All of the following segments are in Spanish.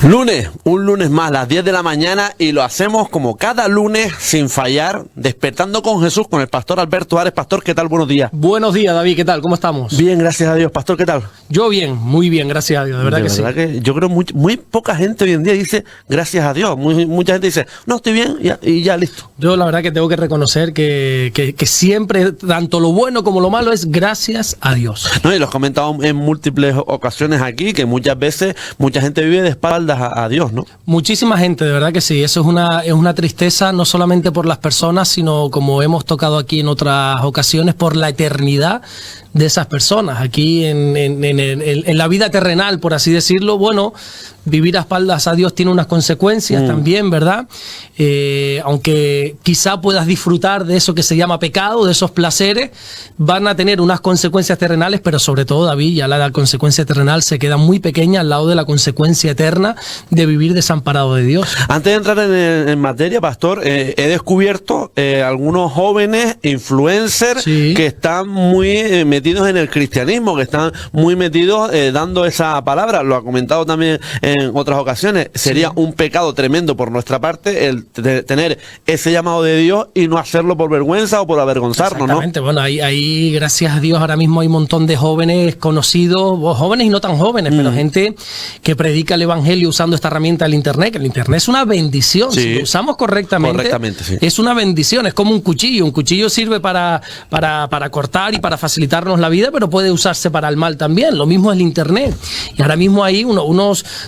Lunes, un lunes más, las 10 de la mañana, y lo hacemos como cada lunes, sin fallar, despertando con Jesús, con el pastor Alberto Ares. Pastor, ¿qué tal? Buenos días. Buenos días, David, ¿qué tal? ¿Cómo estamos? Bien, gracias a Dios. Pastor, ¿qué tal? Yo bien, muy bien, gracias a Dios, de verdad que sí. Que yo creo muy poca gente hoy en día dice gracias a Dios. Mucha gente dice, no, estoy bien, y ya listo. Yo la verdad que tengo que reconocer que siempre, tanto lo bueno como lo malo, es gracias a Dios. No, y lo has comentado en múltiples ocasiones aquí, que muchas veces mucha gente vive de espaldas a Dios, ¿no? Muchísima gente, de verdad que sí. Eso es una tristeza, no solamente por las personas, sino, como hemos tocado aquí en otras ocasiones, por la eternidad de esas personas. Aquí en la vida terrenal, por así decirlo, bueno, vivir a espaldas a Dios tiene unas consecuencias también, ¿verdad? Aunque quizá puedas disfrutar de eso que se llama pecado, de esos placeres, van a tener unas consecuencias terrenales, pero sobre todo, David, ya la consecuencia terrenal se queda muy pequeña al lado de la consecuencia eterna de vivir desamparado de Dios. Antes de entrar en materia, pastor, he descubierto algunos jóvenes influencers que están muy metidos en el cristianismo, que están muy metidos dando esa palabra. Lo ha comentado también en otras ocasiones. Sería un pecado tremendo por nuestra parte el tener ese llamado de Dios y no hacerlo por vergüenza o por avergonzarnos, ¿no? Exactamente. Bueno, ahí gracias a Dios ahora mismo hay un montón de jóvenes conocidos, jóvenes y no tan jóvenes, pero gente que predica el evangelio usando esta herramienta del internet, que el internet es una bendición. Si lo usamos correctamente, es una bendición. Es como un cuchillo. Un cuchillo sirve para cortar y para facilitarnos la vida, pero puede usarse para el mal también. Lo mismo es el internet. Y ahora mismo hay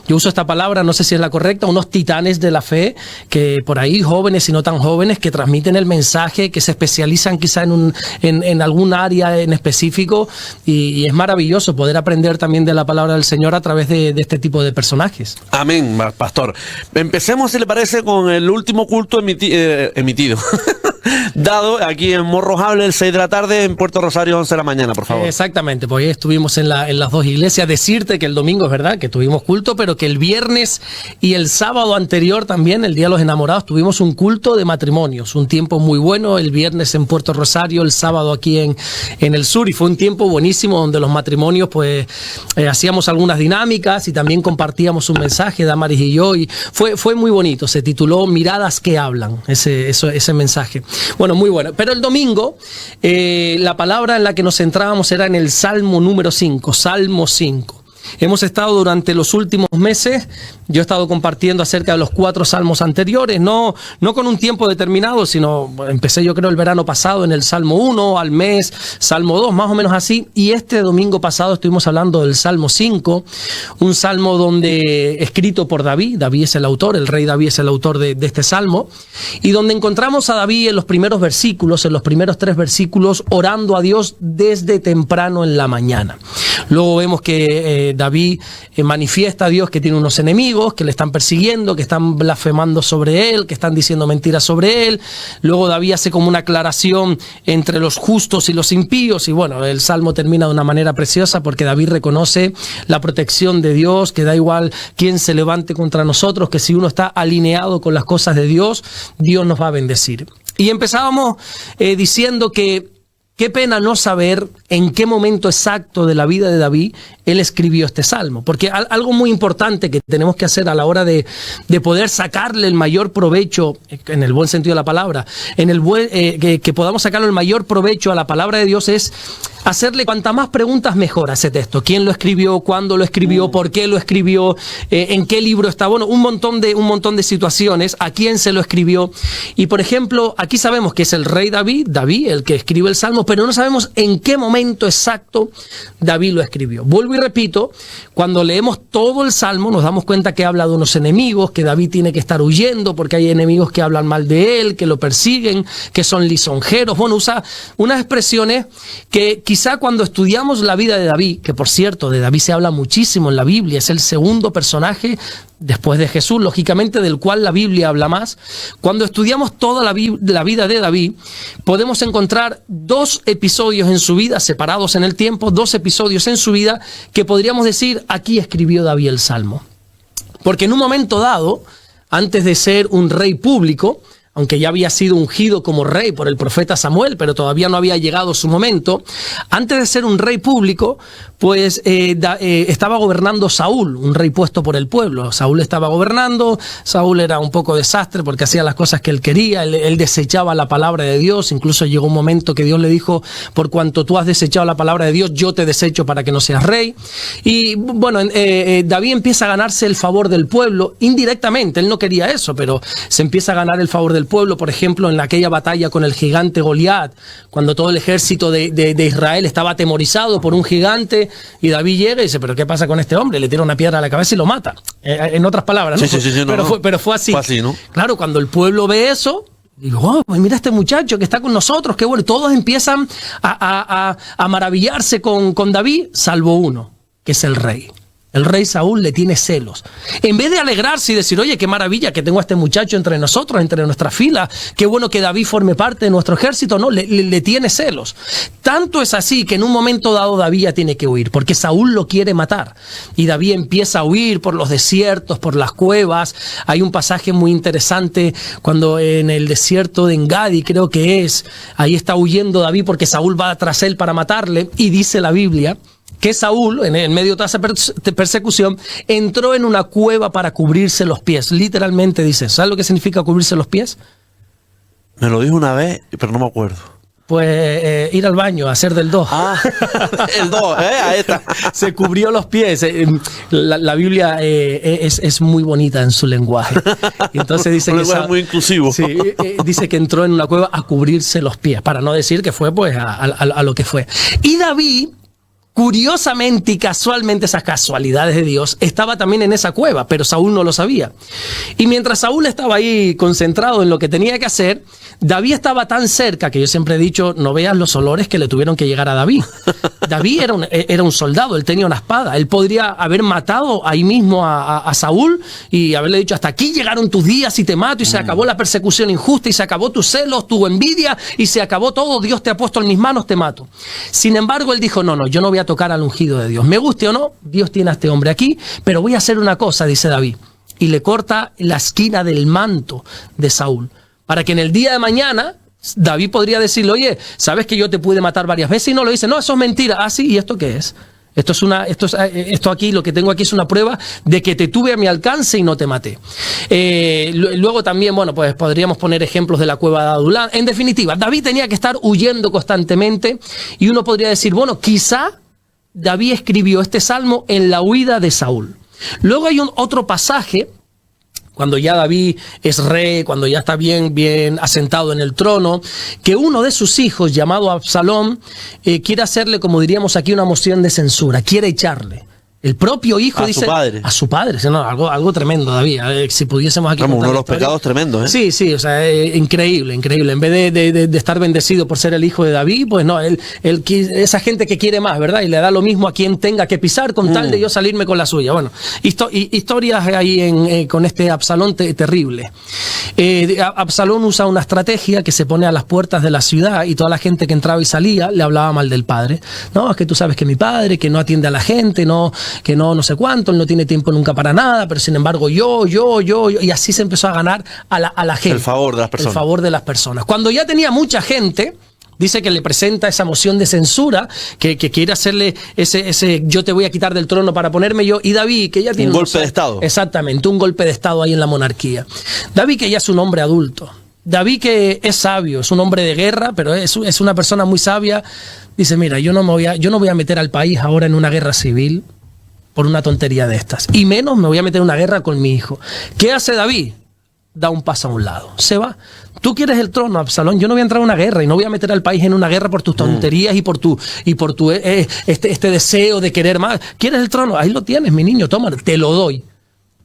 yo uso esta palabra, no sé si es la correcta, unos titanes de la fe, que por ahí, jóvenes y no tan jóvenes, que transmiten el mensaje, que se especializan quizá en algún área en específico, y es maravilloso poder aprender también de la palabra del Señor a través de este tipo de personajes. Amén, pastor. Empecemos, si le parece, con el último culto emitido. Dado aquí en Morrojable, el 6 de la tarde, en Puerto Rosario, 11 de la mañana, por favor. Exactamente, pues estuvimos en las dos iglesias. Decirte que el domingo es verdad que tuvimos culto, pero que el viernes y el sábado anterior también, el Día de los Enamorados, tuvimos un culto de matrimonios, un tiempo muy bueno. El viernes en Puerto Rosario, el sábado aquí en el sur, y fue un tiempo buenísimo donde los matrimonios pues hacíamos algunas dinámicas y también compartíamos un mensaje, Damaris y yo, y fue muy bonito. Se tituló Miradas que hablan, ese mensaje. Bueno, muy bueno. Pero el domingo, la palabra en la que nos centrábamos era en el Salmo número 5, Salmo 5. Hemos estado durante los últimos meses, yo he estado compartiendo acerca de los 4 salmos anteriores, no con un tiempo determinado, sino empecé yo creo el verano pasado en el Salmo 1, al mes, Salmo 2, más o menos así, y este domingo pasado estuvimos hablando del Salmo 5, un salmo escrito por David. David es el autor, el rey David es el autor de este salmo, y donde encontramos a David en los primeros versículos, en los primeros 3 versículos, orando a Dios desde temprano en la mañana. Luego vemos que David manifiesta a Dios que tiene unos enemigos, que le están persiguiendo, que están blasfemando sobre él, que están diciendo mentiras sobre él. Luego David hace como una aclaración entre los justos y los impíos, y bueno, el salmo termina de una manera preciosa porque David reconoce la protección de Dios, que da igual quién se levante contra nosotros, que si uno está alineado con las cosas de Dios, Dios nos va a bendecir. Y empezábamos diciendo que qué pena no saber en qué momento exacto de la vida de David él escribió este salmo, porque algo muy importante que tenemos que hacer a la hora de poder sacarle el mayor provecho, en el buen sentido de la palabra, que podamos sacarle el mayor provecho a la palabra de Dios, es hacerle cuantas más preguntas mejor a ese texto. ¿Quién lo escribió? ¿Cuándo lo escribió? ¿Por qué lo escribió? ¿En qué libro está? Bueno, un montón de situaciones. ¿A quién se lo escribió? Y por ejemplo, aquí sabemos que es el rey David el que escribe el salmo, pero no sabemos en qué momento exacto David lo escribió. Vuelvo y repito, cuando leemos todo el salmo nos damos cuenta que habla de unos enemigos, que David tiene que estar huyendo porque hay enemigos que hablan mal de él, que lo persiguen, que son lisonjeros. Bueno, usa unas expresiones que quizá cuando estudiamos la vida de David, que por cierto de David se habla muchísimo en la Biblia, es el segundo personaje después de Jesús, lógicamente, del cual la Biblia habla más. Cuando estudiamos toda la vida de David, podemos encontrar 2 episodios en su vida, separados en el tiempo, 2 episodios en su vida, que podríamos decir, aquí escribió David el Salmo. Porque en un momento dado, antes de ser un rey público, aunque ya había sido ungido como rey por el profeta Samuel, pero todavía no había llegado su momento, antes de ser un rey público, Pues estaba gobernando Saúl, un rey puesto por el pueblo. Saúl estaba gobernando, Saúl era un poco desastre porque hacía las cosas que él quería, él desechaba la palabra de Dios, incluso llegó un momento que Dios le dijo, por cuanto tú has desechado la palabra de Dios, yo te desecho para que no seas rey. Y bueno, David empieza a ganarse el favor del pueblo, indirectamente, él no quería eso, pero se empieza a ganar el favor del pueblo, por ejemplo, en aquella batalla con el gigante Goliat, cuando todo el ejército de Israel estaba atemorizado por un gigante, y David llega y dice, pero ¿qué pasa con este hombre? Le tira una piedra a la cabeza y lo mata. En otras palabras, ¿no? Sí, Pero fue así. Fue así, ¿no? Claro, cuando el pueblo ve eso, digo, oh, pues mira este muchacho que está con nosotros, qué bueno. Todos empiezan a maravillarse con David, salvo uno, que es el rey. El rey Saúl le tiene celos. En vez de alegrarse y decir, oye, qué maravilla que tengo a este muchacho entre nosotros, entre nuestra fila, qué bueno que David forme parte de nuestro ejército, no, le tiene celos. Tanto es así que en un momento dado David ya tiene que huir, porque Saúl lo quiere matar. Y David empieza a huir por los desiertos, por las cuevas. Hay un pasaje muy interesante cuando en el desierto de Engadi, creo que es, ahí está huyendo David porque Saúl va tras él para matarle, y dice la Biblia que Saúl, en medio de toda esa persecución, entró en una cueva para cubrirse los pies. Literalmente dice, ¿sabes lo que significa cubrirse los pies? Me lo dijo una vez, pero no me acuerdo. Pues ir al baño, hacer del 2. Ah, el 2, ahí está. Se cubrió los pies. La Biblia es muy bonita en su lenguaje. Y entonces dice que es muy inclusivo. Sí, dice que entró en una cueva a cubrirse los pies, para no decir que fue pues a lo que fue. Y David, curiosamente y casualmente, esas casualidades de Dios, estaba también en esa cueva, pero Saúl no lo sabía. Y mientras Saúl estaba ahí concentrado en lo que tenía que hacer, David estaba tan cerca, que yo siempre he dicho, no veas los olores que le tuvieron que llegar a David. David era un soldado, él tenía una espada, él podría haber matado ahí mismo a Saúl y haberle dicho, hasta aquí llegaron tus días y te mato, y se acabó la persecución injusta, y se acabó tus celos, tu envidia, y se acabó todo, Dios te ha puesto en mis manos, te mato. Sin embargo, él dijo, no, yo no voy a tocar al ungido de Dios. Me guste o no, Dios tiene a este hombre aquí, pero voy a hacer una cosa, dice David. Y le corta la esquina del manto de Saúl, para que en el día de mañana David podría decirle, oye, ¿sabes que yo te pude matar varias veces? Y no lo dice, no, eso es mentira. Ah, sí, ¿y esto qué es? Esto aquí, lo que tengo aquí es una prueba de que te tuve a mi alcance y no te maté. Luego también, bueno, pues podríamos poner ejemplos de la cueva de Adulán. En definitiva, David tenía que estar huyendo constantemente, y uno podría decir, bueno, quizá David escribió este salmo en la huida de Saúl. Luego hay otro pasaje, cuando ya David es rey, cuando ya está bien asentado en el trono, que uno de sus hijos, llamado Absalón, quiere hacerle, como diríamos aquí, una moción de censura, quiere echarle. El propio hijo dice... A su padre. No, algo tremendo, David. Si pudiésemos aquí... Como uno de los pecados tremendos, ¿eh? Sí, o sea, increíble. En vez de estar bendecido por ser el hijo de David, pues no, esa gente que quiere más, ¿verdad? Y le da lo mismo a quien tenga que pisar con tal de yo salirme con la suya. Bueno, historias ahí con este Absalón terrible. Absalón usa una estrategia que se pone a las puertas de la ciudad, y toda la gente que entraba y salía le hablaba mal del padre. No, es que tú sabes que mi padre, que no atiende a la gente, que no sé cuánto, él no tiene tiempo nunca para nada, pero sin embargo yo, y así se empezó a ganar a la gente. El favor de las personas. El favor de las personas. Cuando ya tenía mucha gente, dice que le presenta esa moción de censura, que quiere hacerle ese yo te voy a quitar del trono para ponerme yo, y David, que ya tiene un golpe de Estado. Exactamente, un golpe de Estado ahí en la monarquía. David, que ya es un hombre adulto. David, que es sabio, es un hombre de guerra, pero es una persona muy sabia. Dice, mira, yo no voy a meter al país ahora en una guerra civil por una tontería de estas, y menos me voy a meter en una guerra con mi hijo. ¿Qué hace David? Da un paso a un lado, se va. Tú quieres el trono, Absalón, yo no voy a entrar a una guerra y no voy a meter al país en una guerra por tus tonterías y por tu este deseo de querer más. ¿Quieres el trono? Ahí lo tienes, mi niño, toma, te lo doy.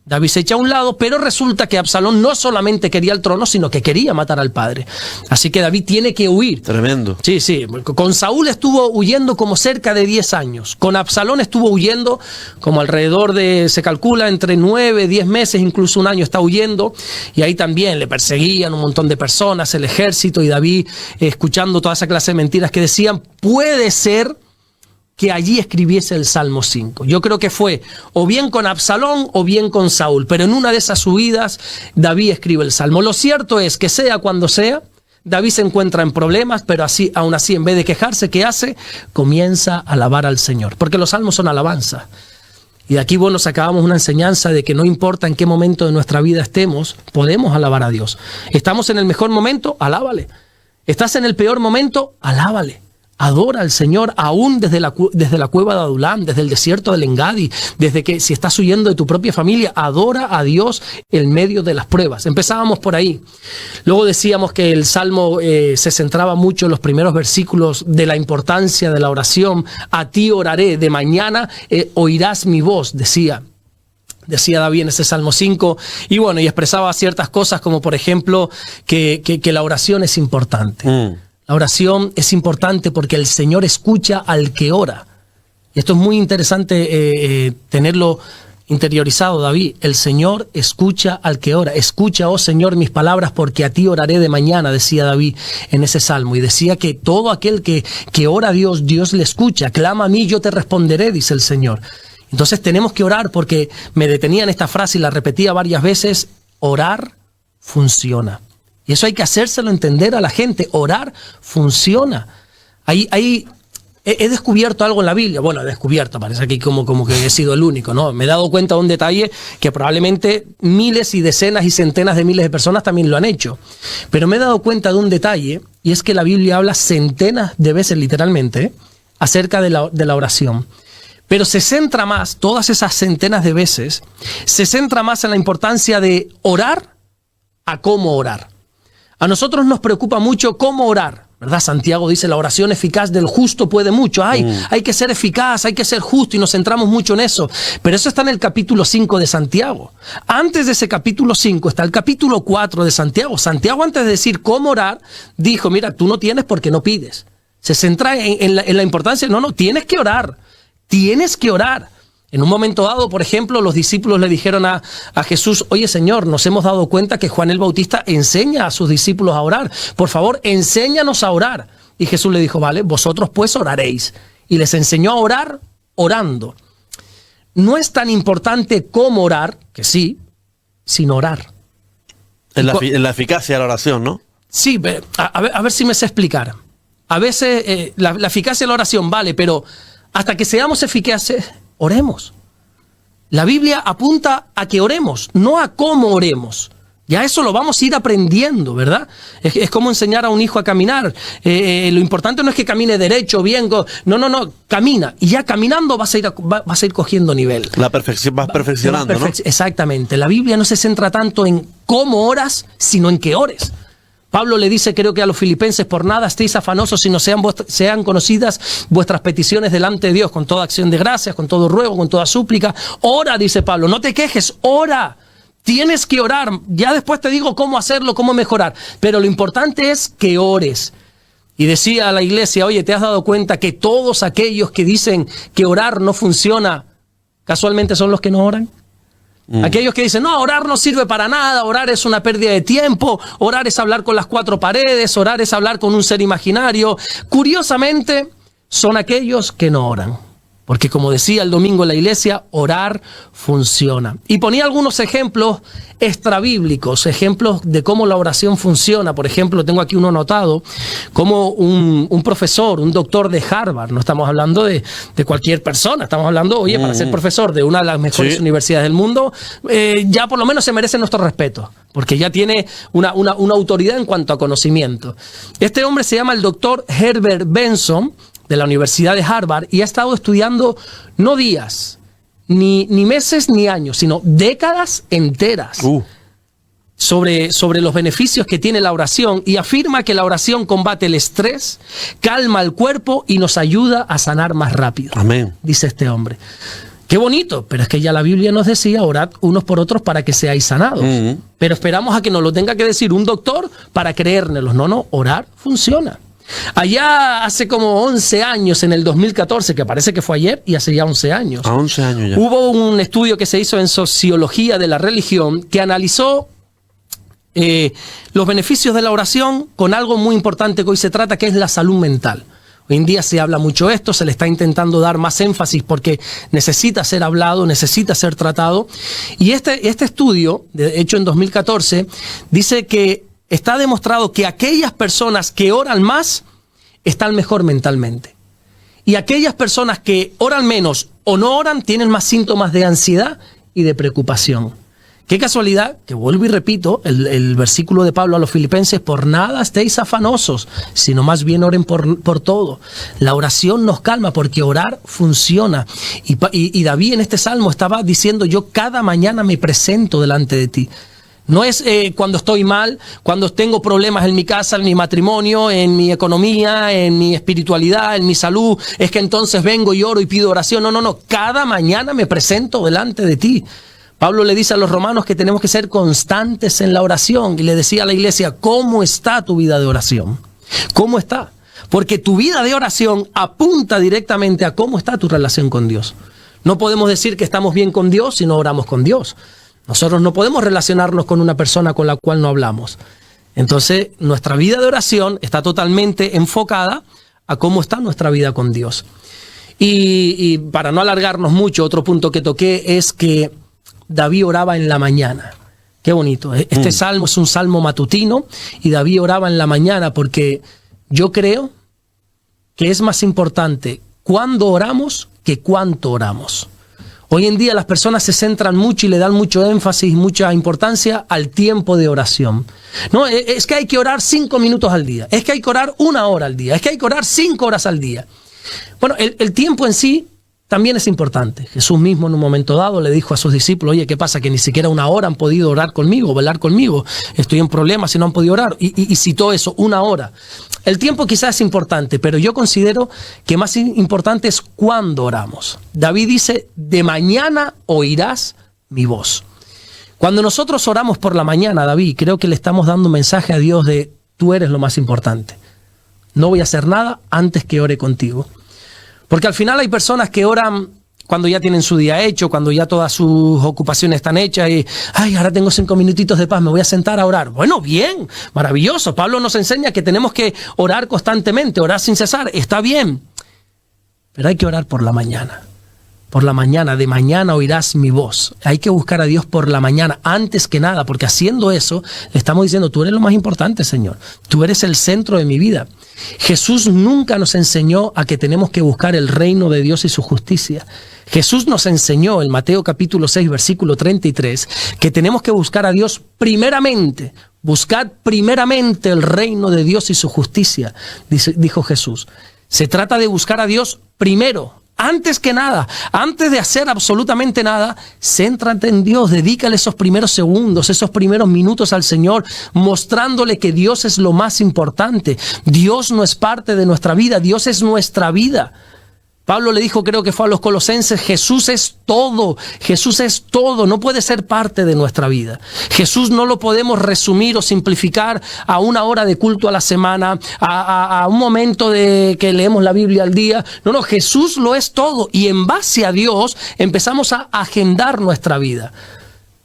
David se echa a un lado, pero resulta que Absalón no solamente quería el trono, sino que quería matar al padre. Así que David tiene que huir. Tremendo. Sí. Con Saúl estuvo huyendo como cerca de 10 años. Con Absalón estuvo huyendo como alrededor se calcula, entre 9, 10 meses, incluso un año está huyendo. Y ahí también le perseguían un montón de personas, el ejército, y David escuchando toda esa clase de mentiras que decían, puede ser que allí escribiese el Salmo 5. Yo creo que fue o bien con Absalón o bien con Saúl, pero en una de esas huidas David escribe el Salmo. Lo cierto es que sea cuando sea, David se encuentra en problemas, pero aún así, en vez de quejarse, ¿qué hace? Comienza a alabar al Señor, porque los salmos son alabanza. Y de aquí, bueno, sacábamos una enseñanza de que no importa en qué momento de nuestra vida estemos, podemos alabar a Dios. Estamos en el mejor momento, alábale. Estás en el peor momento, alábale. Adora al Señor, aún desde la cueva de Adulam, desde el desierto del Engadi, desde que si estás huyendo de tu propia familia, adora a Dios en medio de las pruebas. Empezábamos por ahí. Luego decíamos que el Salmo se centraba mucho en los primeros versículos de la importancia de la oración. A ti oraré, de mañana oirás mi voz, decía David en ese Salmo 5, y bueno, y expresaba ciertas cosas como por ejemplo que la oración es importante. La oración es importante porque el Señor escucha al que ora. Y esto es muy interesante tenerlo interiorizado, David. El Señor escucha al que ora. Escucha, oh Señor, mis palabras, porque a ti oraré de mañana, decía David en ese salmo. Y decía que todo aquel que ora a Dios, Dios le escucha. Clama a mí, yo te responderé, dice el Señor. Entonces tenemos que orar, porque me detenía en esta frase y la repetía varias veces. Orar funciona. Y eso hay que hacérselo entender a la gente. Orar funciona. Ahí he descubierto algo en la Biblia. Bueno, he descubierto, parece aquí como que he sido el único, ¿no? Me he dado cuenta de un detalle que probablemente miles y decenas y centenas de miles de personas también lo han hecho. Pero me he dado cuenta de un detalle, y es que la Biblia habla centenas de veces, literalmente, acerca de la oración. Pero se centra más, todas esas centenas de veces, se centra más en la importancia de orar a cómo orar. A nosotros nos preocupa mucho cómo orar, ¿verdad? Santiago dice, la oración eficaz del justo puede mucho. Hay que ser eficaz, hay que ser justo, y nos centramos mucho en eso. Pero eso está en el capítulo 5 de Santiago. Antes de ese capítulo 5 está el capítulo 4 de Santiago. Santiago, antes de decir cómo orar, dijo, mira, tú no tienes porque no pides. Se centra en la importancia, no, tienes que orar. Tienes que orar. En un momento dado, por ejemplo, los discípulos le dijeron a Jesús, oye Señor, nos hemos dado cuenta que Juan el Bautista enseña a sus discípulos a orar. Por favor, enséñanos a orar. Y Jesús le dijo, vale, vosotros pues oraréis. Y les enseñó a orar orando. No es tan importante cómo orar, que sí, sino orar. En la eficacia de la oración, ¿no? Sí, a ver si me sé explicar. A veces la eficacia de la oración vale, pero hasta que seamos eficaces, oremos. La Biblia apunta a que oremos, no a cómo oremos. Ya eso lo vamos a ir aprendiendo, ¿verdad? Es como enseñar a un hijo a caminar. Lo importante no es que camine derecho, bien, no, camina. Y ya caminando vas a ir cogiendo nivel. Vas perfeccionando, ¿no? Exactamente. La Biblia no se centra tanto en cómo oras, sino en que ores. Pablo le dice, creo que a los filipenses, por nada estéis afanosos, sino sean conocidas vuestras peticiones delante de Dios, con toda acción de gracias, con todo ruego, con toda súplica. Ora, dice Pablo, no te quejes, ora. Tienes que orar. Ya después te digo cómo hacerlo, cómo mejorar. Pero lo importante es que ores. Y decía a la iglesia, oye, ¿te has dado cuenta que todos aquellos que dicen que orar no funciona, casualmente son los que no oran? Aquellos que dicen, no, orar no sirve para nada, orar es una pérdida de tiempo, orar es hablar con las cuatro paredes, orar es hablar con un ser imaginario. Curiosamente, son aquellos que no oran. Porque como decía el domingo en la iglesia, orar funciona. Y ponía algunos ejemplos extrabíblicos, ejemplos de cómo la oración funciona. Por ejemplo, tengo aquí uno anotado, como un profesor, un doctor de Harvard. No estamos hablando de cualquier persona, estamos hablando, oye, para ser profesor de una de las mejores universidades del mundo, ya por lo menos se merece nuestro respeto, porque ya tiene una autoridad en cuanto a conocimiento. Este hombre se llama el doctor Herbert Benson, de la Universidad de Harvard, y ha estado estudiando no días, ni meses, ni años, sino décadas enteras sobre los beneficios que tiene la oración, y afirma que la oración combate el estrés, calma el cuerpo y nos ayuda a sanar más rápido. Amén. Dice este hombre. Qué bonito, pero es que ya la Biblia nos decía, orad unos por otros para que seáis sanados. Pero esperamos a que nos lo tenga que decir un doctor para creérnoslo. No, orar funciona. Allá hace como 11 años, en el 2014, que parece que fue ayer, y hace ya 11 años. 11 años ya. Hubo un estudio que se hizo en sociología de la religión que analizó los beneficios de la oración con algo muy importante que hoy se trata, que es la salud mental. Hoy en día se habla mucho de esto, se le está intentando dar más énfasis porque necesita ser hablado, necesita ser tratado. Y este estudio, hecho en 2014, dice que está demostrado que aquellas personas que oran más están mejor mentalmente. Y aquellas personas que oran menos o no oran tienen más síntomas de ansiedad y de preocupación. Qué casualidad, que vuelvo y repito, el versículo de Pablo a los Filipenses: por nada estéis afanosos, sino más bien oren por todo. La oración nos calma porque orar funciona. Y David en este salmo estaba diciendo: yo cada mañana me presento delante de ti. No es cuando estoy mal, cuando tengo problemas en mi casa, en mi matrimonio, en mi economía, en mi espiritualidad, en mi salud, es que entonces vengo y oro y pido oración. No. Cada mañana me presento delante de ti. Pablo le dice a los romanos que tenemos que ser constantes en la oración. Y le decía a la iglesia: ¿cómo está tu vida de oración? ¿Cómo está? Porque tu vida de oración apunta directamente a cómo está tu relación con Dios. No podemos decir que estamos bien con Dios si no oramos con Dios. Nosotros no podemos relacionarnos con una persona con la cual no hablamos. Entonces, nuestra vida de oración está totalmente enfocada a cómo está nuestra vida con Dios. Y para no alargarnos mucho, otro punto que toqué es que David oraba en la mañana. Qué bonito. Este salmo es un salmo matutino y David oraba en la mañana porque yo creo que es más importante cuándo oramos que cuánto oramos. Hoy en día las personas se centran mucho y le dan mucho énfasis, mucha importancia al tiempo de oración. No, es que hay que orar 5 minutos al día, es que hay que orar 1 hora al día, es que hay que orar 5 horas al día. Bueno, el tiempo en sí también es importante. Jesús mismo en un momento dado le dijo a sus discípulos: oye, ¿qué pasa? Que ni siquiera 1 hora han podido orar conmigo, velar conmigo. Estoy en problemas y no han podido orar. Y citó eso, 1 hora. El tiempo quizás es importante, pero yo considero que más importante es cuándo oramos. David dice: de mañana oirás mi voz. Cuando nosotros oramos por la mañana, David, creo que le estamos dando un mensaje a Dios de: tú eres lo más importante. No voy a hacer nada antes que ore contigo. Porque al final hay personas que oran cuando ya tienen su día hecho, cuando ya todas sus ocupaciones están hechas y, ahora tengo 5 minutitos de paz, me voy a sentar a orar. Bueno, bien, maravilloso. Pablo nos enseña que tenemos que orar constantemente, orar sin cesar. Está bien, pero hay que orar por la mañana. Por la mañana, de mañana oirás mi voz. Hay que buscar a Dios por la mañana, antes que nada, porque haciendo eso, le estamos diciendo: tú eres lo más importante, Señor. Tú eres el centro de mi vida. Jesús nunca nos enseñó a que tenemos que buscar el reino de Dios y su justicia. Jesús nos enseñó en Mateo capítulo 6, versículo 33, que tenemos que buscar a Dios primeramente. Buscad primeramente el reino de Dios y su justicia, dijo Jesús. Se trata de buscar a Dios primero. Antes que nada, antes de hacer absolutamente nada, céntrate en Dios, dedícale esos primeros segundos, esos primeros minutos al Señor, mostrándole que Dios es lo más importante. Dios no es parte de nuestra vida, Dios es nuestra vida. Pablo le dijo, creo que fue a los Colosenses: Jesús es todo, no puede ser parte de nuestra vida. Jesús no lo podemos resumir o simplificar a 1 hora de culto a la semana, a un momento de que leemos la Biblia al día. No, Jesús lo es todo y en base a Dios empezamos a agendar nuestra vida.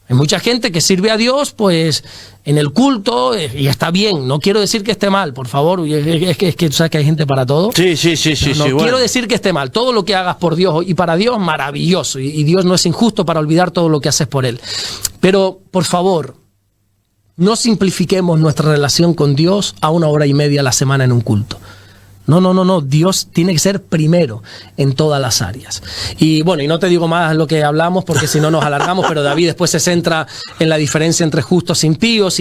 Hay mucha gente que sirve a Dios, pues, en el culto, y está bien. No quiero decir que esté mal, por favor. Es que tú sabes que hay gente para todo. Sí. No quiero decir que esté mal. Todo lo que hagas por Dios y para Dios, maravilloso. Y Dios no es injusto para olvidar todo lo que haces por Él. Pero, por favor, no simplifiquemos nuestra relación con Dios a 1 hora y media a la semana en un culto. No. Dios tiene que ser primero en todas las áreas. Y bueno, y no te digo más lo que hablamos porque si no nos alargamos, pero David después se centra en la diferencia entre justos e impíos,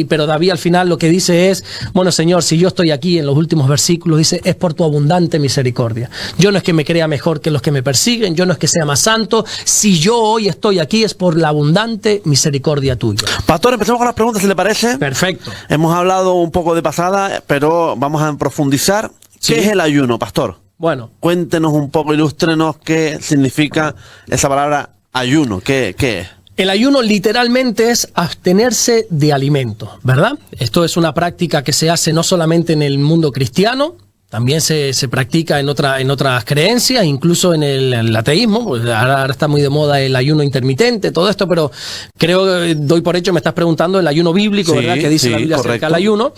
pero David al final lo que dice es: bueno, Señor, si yo estoy aquí en los últimos versículos, dice, es por tu abundante misericordia. Yo no es que me crea mejor que los que me persiguen, yo no es que sea más santo. Si yo hoy estoy aquí es por la abundante misericordia tuya. Pastor, empezamos con las preguntas, si le parece. Perfecto. Hemos hablado un poco de pasada, pero vamos a profundizar. ¿Qué es el ayuno, pastor? Bueno, cuéntenos un poco, ilústrenos qué significa esa palabra ayuno. ¿Qué es? El ayuno literalmente es abstenerse de alimentos, ¿verdad? Esto es una práctica que se hace no solamente en el mundo cristiano, también se practica en otras creencias, incluso en el ateísmo. Pues ahora está muy de moda el ayuno intermitente, todo esto, pero creo, doy por hecho, me estás preguntando el ayuno bíblico, ¿verdad? Que dice la Biblia acerca del ayuno.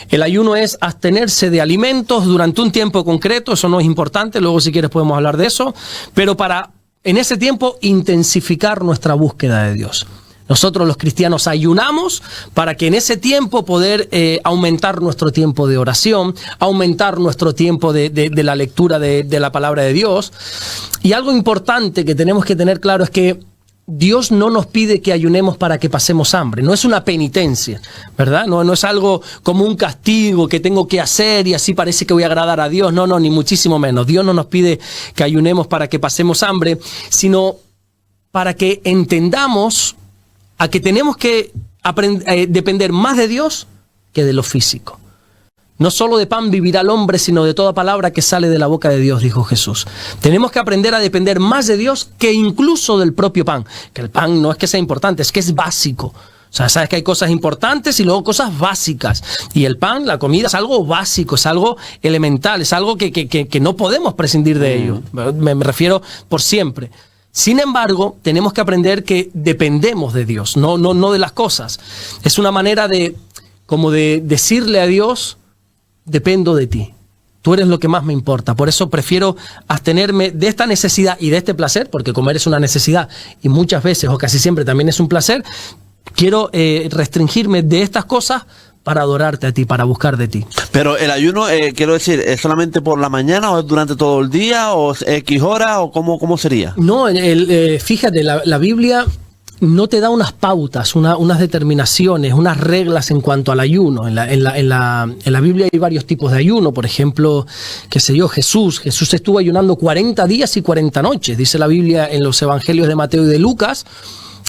El ayuno es abstenerse de alimentos durante un tiempo concreto, eso no es importante, luego si quieres podemos hablar de eso, pero para en ese tiempo intensificar nuestra búsqueda de Dios. Nosotros los cristianos ayunamos para que en ese tiempo poder aumentar nuestro tiempo de oración, aumentar nuestro tiempo de la lectura de la palabra de Dios. Y algo importante que tenemos que tener claro es que Dios no nos pide que ayunemos para que pasemos hambre, no es una penitencia, ¿verdad? No es algo como un castigo que tengo que hacer y así parece que voy a agradar a Dios. No, ni muchísimo menos. Dios no nos pide que ayunemos para que pasemos hambre, sino para que entendamos a que tenemos que depender más de Dios que de lo físico. No solo de pan vivirá el hombre, sino de toda palabra que sale de la boca de Dios, dijo Jesús. Tenemos que aprender a depender más de Dios que incluso del propio pan. Que el pan no es que sea importante, es que es básico. O sea, sabes que hay cosas importantes y luego cosas básicas. Y el pan, la comida, es algo básico, es algo elemental, es algo que no podemos prescindir de ello. Me refiero por siempre. Sin embargo, tenemos que aprender que dependemos de Dios, no de las cosas. Es una manera de decirle a Dios: dependo de ti. Tú eres lo que más me importa. Por eso prefiero abstenerme de esta necesidad y de este placer, porque comer es una necesidad y muchas veces o casi siempre también es un placer. Quiero restringirme de estas cosas para adorarte a ti, para buscar de ti. Pero el ayuno, quiero decir, ¿es solamente por la mañana o es durante todo el día o X horas o cómo sería? No, fíjate, la Biblia no te da unas pautas, unas determinaciones, unas reglas en cuanto al ayuno. En la Biblia hay varios tipos de ayuno. Por ejemplo, Jesús estuvo ayunando 40 días y 40 noches. Dice la Biblia en los evangelios de Mateo y de Lucas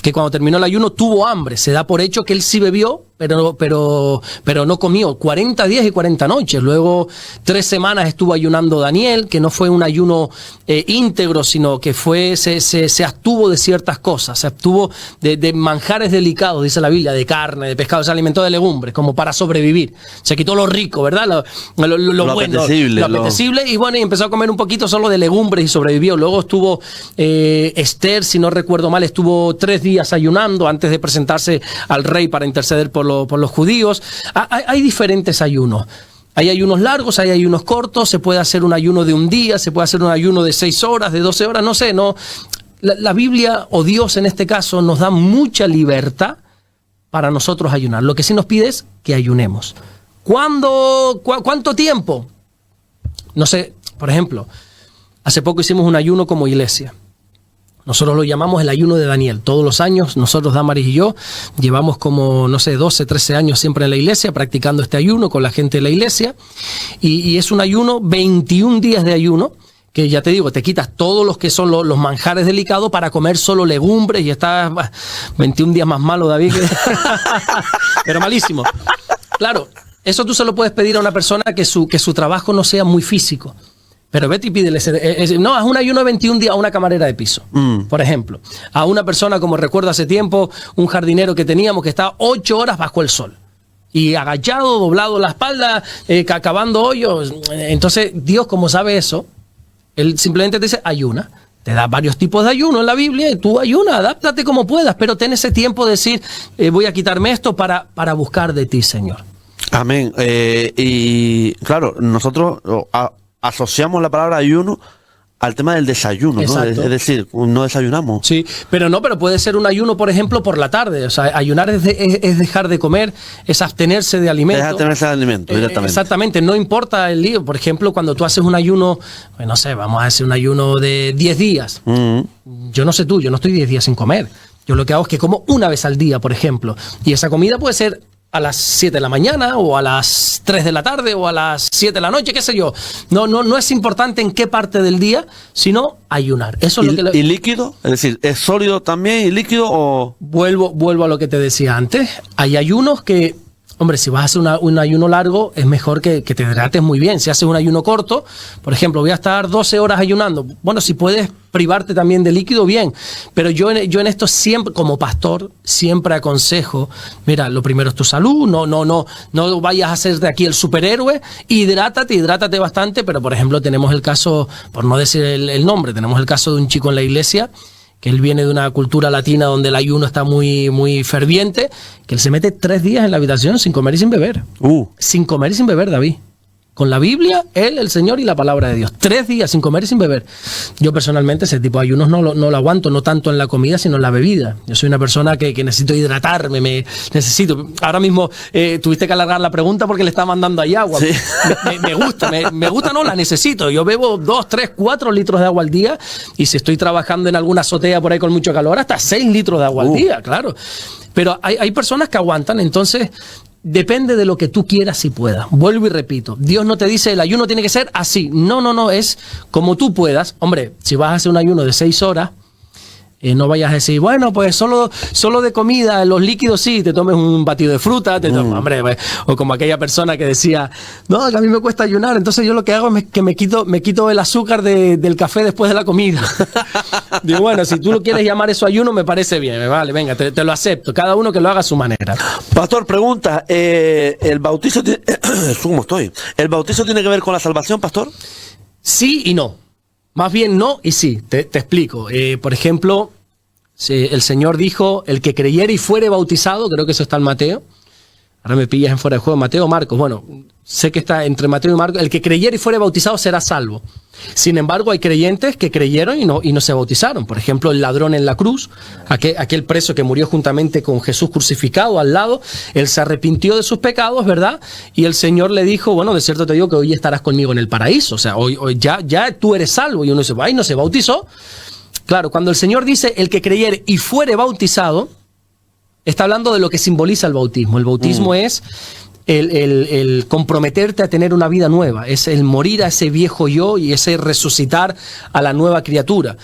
que cuando terminó el ayuno tuvo hambre. Se da por hecho que él sí bebió, pero no comió. 40 días y 40 noches. Luego 3 semanas estuvo ayunando Daniel, que no fue un ayuno íntegro, sino que se abstuvo de ciertas cosas. Se abstuvo de manjares delicados, dice la Biblia, de carne, de pescado. Se alimentó de legumbres, como para sobrevivir. Se quitó lo rico, ¿verdad? Lo bueno, apetecible. Lo apetecible. Y bueno, y empezó a comer un poquito solo de legumbres y sobrevivió. Luego estuvo Esther, si no recuerdo mal, estuvo 3 días ayunando antes de presentarse al rey para interceder por los judíos. Hay diferentes ayunos. Hay ayunos largos, hay ayunos cortos. Se puede hacer un ayuno de un día, se puede hacer un ayuno de 6 horas, de 12 horas, no sé. La Biblia, o Dios en este caso, nos da mucha libertad para nosotros ayunar. Lo que sí nos pide es que ayunemos. ¿Cuánto tiempo? No sé, por ejemplo, hace poco hicimos un ayuno como iglesia. Nosotros lo llamamos el ayuno de Daniel. Todos los años, nosotros, Damaris y yo, llevamos como, 12, 13 años siempre en la iglesia, practicando este ayuno con la gente de la iglesia. Y es un ayuno, 21 días de ayuno, que ya te digo, te quitas todos los que son los manjares delicados para comer solo legumbres y estás 21 días más malo, David. Pero malísimo. Claro, eso tú se lo puedes pedir a una persona que su trabajo no sea muy físico. Pero vete y pídele, haz un ayuno de 21 días a una camarera de piso, por ejemplo. A una persona, como recuerdo hace tiempo, un jardinero que teníamos que estaba 8 horas bajo el sol. Y agachado, doblado la espalda, cavando hoyos. Entonces, Dios, como sabe eso, Él simplemente te dice, ayuna. Te da varios tipos de ayuno en la Biblia y tú ayuna, adáptate como puedas, pero ten ese tiempo de decir, voy a quitarme esto para buscar de ti, Señor. Amén. Y claro, nosotros asociamos la palabra ayuno al tema del desayuno, ¿no? Es decir, no desayunamos. Sí, pero puede ser un ayuno, por ejemplo, por la tarde. O sea, ayunar es dejar de comer, es abstenerse de alimentos. Es abstenerse de alimentos, directamente. Exactamente, no importa el lío. Por ejemplo, cuando tú haces un ayuno, pues no sé, vamos a hacer un ayuno de 10 días. Yo no sé tú, yo no estoy 10 días sin comer. Yo lo que hago es que como una vez al día, por ejemplo. Y esa comida puede ser a las 7 de la mañana o a las 3 de la tarde o a las 7 de la noche, qué sé yo. No es importante en qué parte del día, sino ayunar. Eso es lo que ¿Y líquido? Es decir, ¿es sólido también y líquido o...? Vuelvo a lo que te decía antes. Hay ayunos que, hombre, si vas a hacer un ayuno largo, es mejor que te hidrates muy bien. Si haces un ayuno corto, por ejemplo, voy a estar 12 horas ayunando. Bueno, si puedes privarte también de líquido, bien. Pero yo en esto siempre, como pastor, siempre aconsejo, mira, lo primero es tu salud, no vayas a ser de aquí el superhéroe, hidrátate bastante, pero por ejemplo tenemos el caso, por no decir el nombre, tenemos el caso de un chico en la iglesia, que él viene de una cultura latina donde el ayuno está muy, muy ferviente, que él se mete 3 días en la habitación sin comer y sin beber. Sin comer y sin beber, David. con la Biblia, él, el Señor y la palabra de Dios. 3 días sin comer y sin beber. Yo personalmente ese tipo de ayunos no lo aguanto, no tanto en la comida, sino en la bebida. Yo soy una persona que necesito hidratarme, necesito. Ahora mismo tuviste que alargar la pregunta porque le está mandando ahí agua. Sí. Me gusta, no, la necesito. Yo bebo 2, 3, 4 litros de agua al día, y si estoy trabajando en alguna azotea por ahí con mucho calor, hasta 6 litros de agua al día, claro. Pero hay personas que aguantan, entonces depende de lo que tú quieras y puedas. Vuelvo y repito, Dios no te dice el ayuno tiene que ser así. No, es como tú puedas. Hombre, si vas a hacer un ayuno de 6 horas, no vayas a decir, bueno, pues solo de comida, los líquidos sí, te tomes un batido de fruta, hombre, o como aquella persona que decía, no, que a mí me cuesta ayunar, entonces yo lo que hago es que me quito el azúcar del café después de la comida. Digo, bueno, si tú lo quieres llamar eso ayuno, me parece bien, vale, venga, te lo acepto, cada uno que lo haga a su manera. Pastor, pregunta, ¿el bautizo ¿El bautizo tiene que ver con la salvación, pastor? Sí y no. Más bien no y sí, te explico. Por ejemplo, el Señor dijo, el que creyere y fuere bautizado, creo que eso está en Mateo. Ahora me pillas en fuera de juego, Mateo o Marcos. Bueno, sé que está entre Mateo y Marcos. El que creyere y fuere bautizado será salvo. Sin embargo, hay creyentes que creyeron y no se bautizaron. Por ejemplo, el ladrón en la cruz, aquel preso que murió juntamente con Jesús crucificado al lado, él se arrepintió de sus pecados, ¿verdad? Y el Señor le dijo, bueno, de cierto te digo que hoy estarás conmigo en el paraíso. O sea, hoy ya tú eres salvo. Y uno dice, ay, no se bautizó. Claro, cuando el Señor dice, el que creyere y fuere bautizado, está hablando de lo que simboliza el bautismo. El bautismo es el comprometerte a tener una vida nueva, es el morir a ese viejo yo y ese resucitar a la nueva criatura.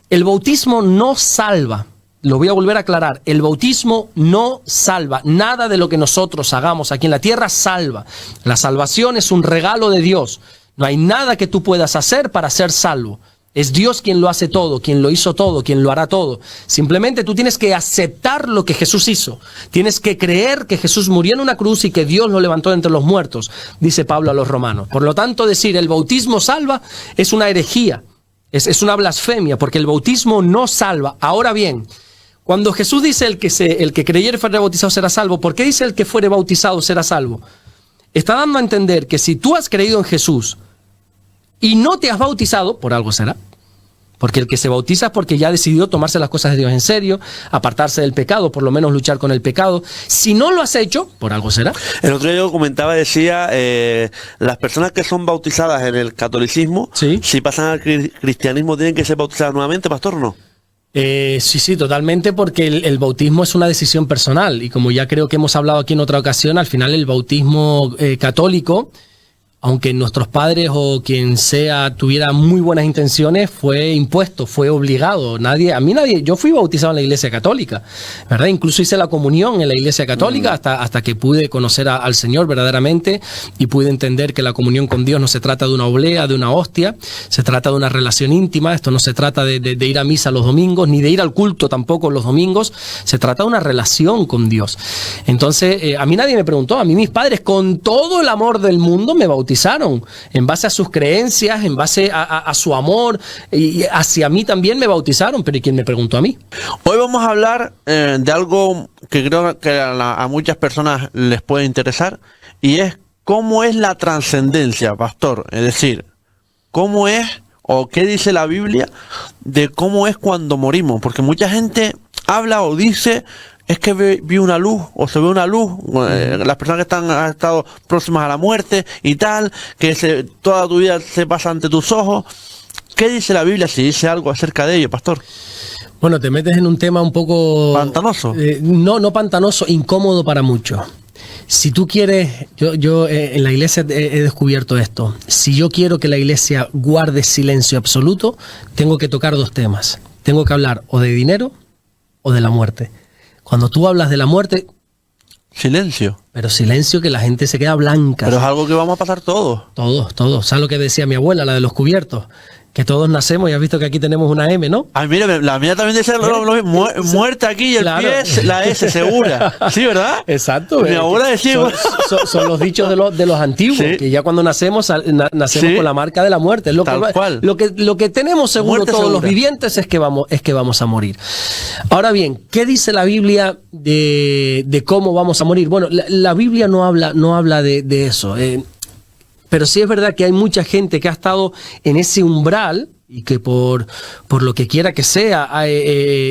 El bautismo no salva, lo voy a volver a aclarar, el bautismo no salva, nada de lo que nosotros hagamos aquí en la tierra salva. La salvación es un regalo de Dios, no hay nada que tú puedas hacer para ser salvo. Es Dios quien lo hace todo, quien lo hizo todo, quien lo hará todo. Simplemente tú tienes que aceptar lo que Jesús hizo. Tienes que creer que Jesús murió en una cruz y que Dios lo levantó de entre los muertos, dice Pablo a los romanos. Por lo tanto, decir el bautismo salva es una herejía, es una blasfemia, porque el bautismo no salva. Ahora bien, cuando Jesús dice el que creyere y fuere bautizado será salvo, ¿por qué dice el que fuere bautizado será salvo? Está dando a entender que si tú has creído en Jesús y no te has bautizado, por algo será. Porque el que se bautiza es porque ya ha decidido tomarse las cosas de Dios en serio, apartarse del pecado, por lo menos luchar con el pecado. Si no lo has hecho, por algo será. El otro día yo comentaba, decía, las personas que son bautizadas en el catolicismo, ¿sí? Si pasan al cristianismo, ¿tienen que ser bautizadas nuevamente, pastor, o no? Sí, totalmente, porque el bautismo es una decisión personal. Y como ya creo que hemos hablado aquí en otra ocasión, al final el bautismo católico, aunque nuestros padres o quien sea tuviera muy buenas intenciones, fue impuesto, fue obligado. Yo fui bautizado en la Iglesia Católica, ¿verdad? Incluso hice la comunión en la Iglesia Católica hasta que pude conocer al Señor verdaderamente y pude entender que la comunión con Dios no se trata de una oblea, de una hostia, se trata de una relación íntima. Esto no se trata de ir a misa los domingos, ni de ir al culto tampoco los domingos, se trata de una relación con Dios. Entonces, a mí nadie me preguntó, a mí mis padres con todo el amor del mundo me bautizaron en base a sus creencias, en base a su amor, y hacia mí también me bautizaron, pero ¿y quién me preguntó a mí? Hoy vamos a hablar de algo que creo que a muchas personas les puede interesar, y es cómo es la trascendencia, pastor. Es decir, cómo es o qué dice la Biblia de cómo es cuando morimos, porque mucha gente habla o dice, es que vi una luz, o se ve una luz, las personas que han estado próximas a la muerte y tal, que toda tu vida se pasa ante tus ojos. ¿Qué dice la Biblia, si dice algo acerca de ello, pastor? Bueno, te metes en un tema un poco... ¿Pantanoso? No pantanoso, incómodo para muchos. Si tú quieres, yo en la iglesia he descubierto esto. Si yo quiero que la iglesia guarde silencio absoluto, tengo que tocar 2 temas. Tengo que hablar o de dinero o de la muerte. Cuando tú hablas de la muerte... Silencio. Pero silencio, que la gente se queda blanca. Pero es algo que vamos a pasar todos. Todos. ¿Sabes lo que decía mi abuela, la de los cubiertos? Que todos nacemos, y has visto que aquí tenemos una M, ¿no? Ay, mira, la mía también dice muerte aquí y el pie es la S segura. ¿Sí, verdad? Exacto. Mi abuela decía... Son los dichos de los antiguos, ¿sí? Que ya cuando nacemos, nacemos con la marca de la muerte. Es lo que tenemos seguro muerte todos segura. Los vivientes es que vamos a morir. Ahora bien, ¿qué dice la Biblia de cómo vamos a morir? Bueno, la Biblia no habla de eso. Pero sí es verdad que hay mucha gente que ha estado en ese umbral y que por lo que quiera que sea,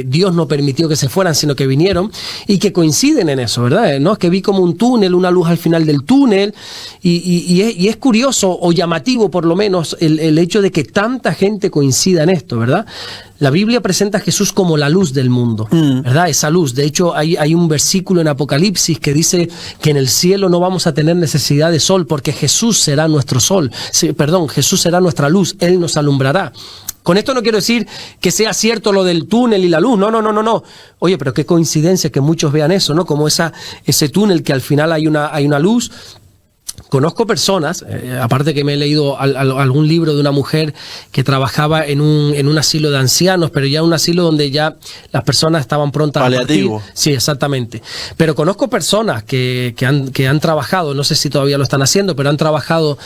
Dios no permitió que se fueran, sino que vinieron, y que coinciden en eso, ¿verdad? ¿No? Es que vi como un túnel, una luz al final del túnel, y es curioso o llamativo por lo menos el hecho de que tanta gente coincida en esto, ¿verdad? La Biblia presenta a Jesús como la luz del mundo, ¿verdad? Esa luz. De hecho, hay un versículo en Apocalipsis que dice que en el cielo no vamos a tener necesidad de sol porque Jesús será nuestro sol. Sí, perdón, Jesús será nuestra luz, Él nos alumbrará. Con esto no quiero decir que sea cierto lo del túnel y la luz, no. Oye, pero qué coincidencia que muchos vean eso, ¿no? Como ese túnel que al final hay una luz. Conozco personas, aparte que me he leído algún libro de una mujer que trabajaba en un asilo de ancianos, pero ya un asilo donde ya las personas estaban prontas paliativo. a partir. Sí, exactamente. Pero conozco personas que han trabajado, no sé si todavía lo están haciendo, pero han trabajado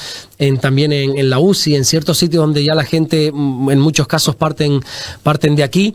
también en la UCI, en ciertos sitios donde ya la gente, en muchos casos, parten de aquí,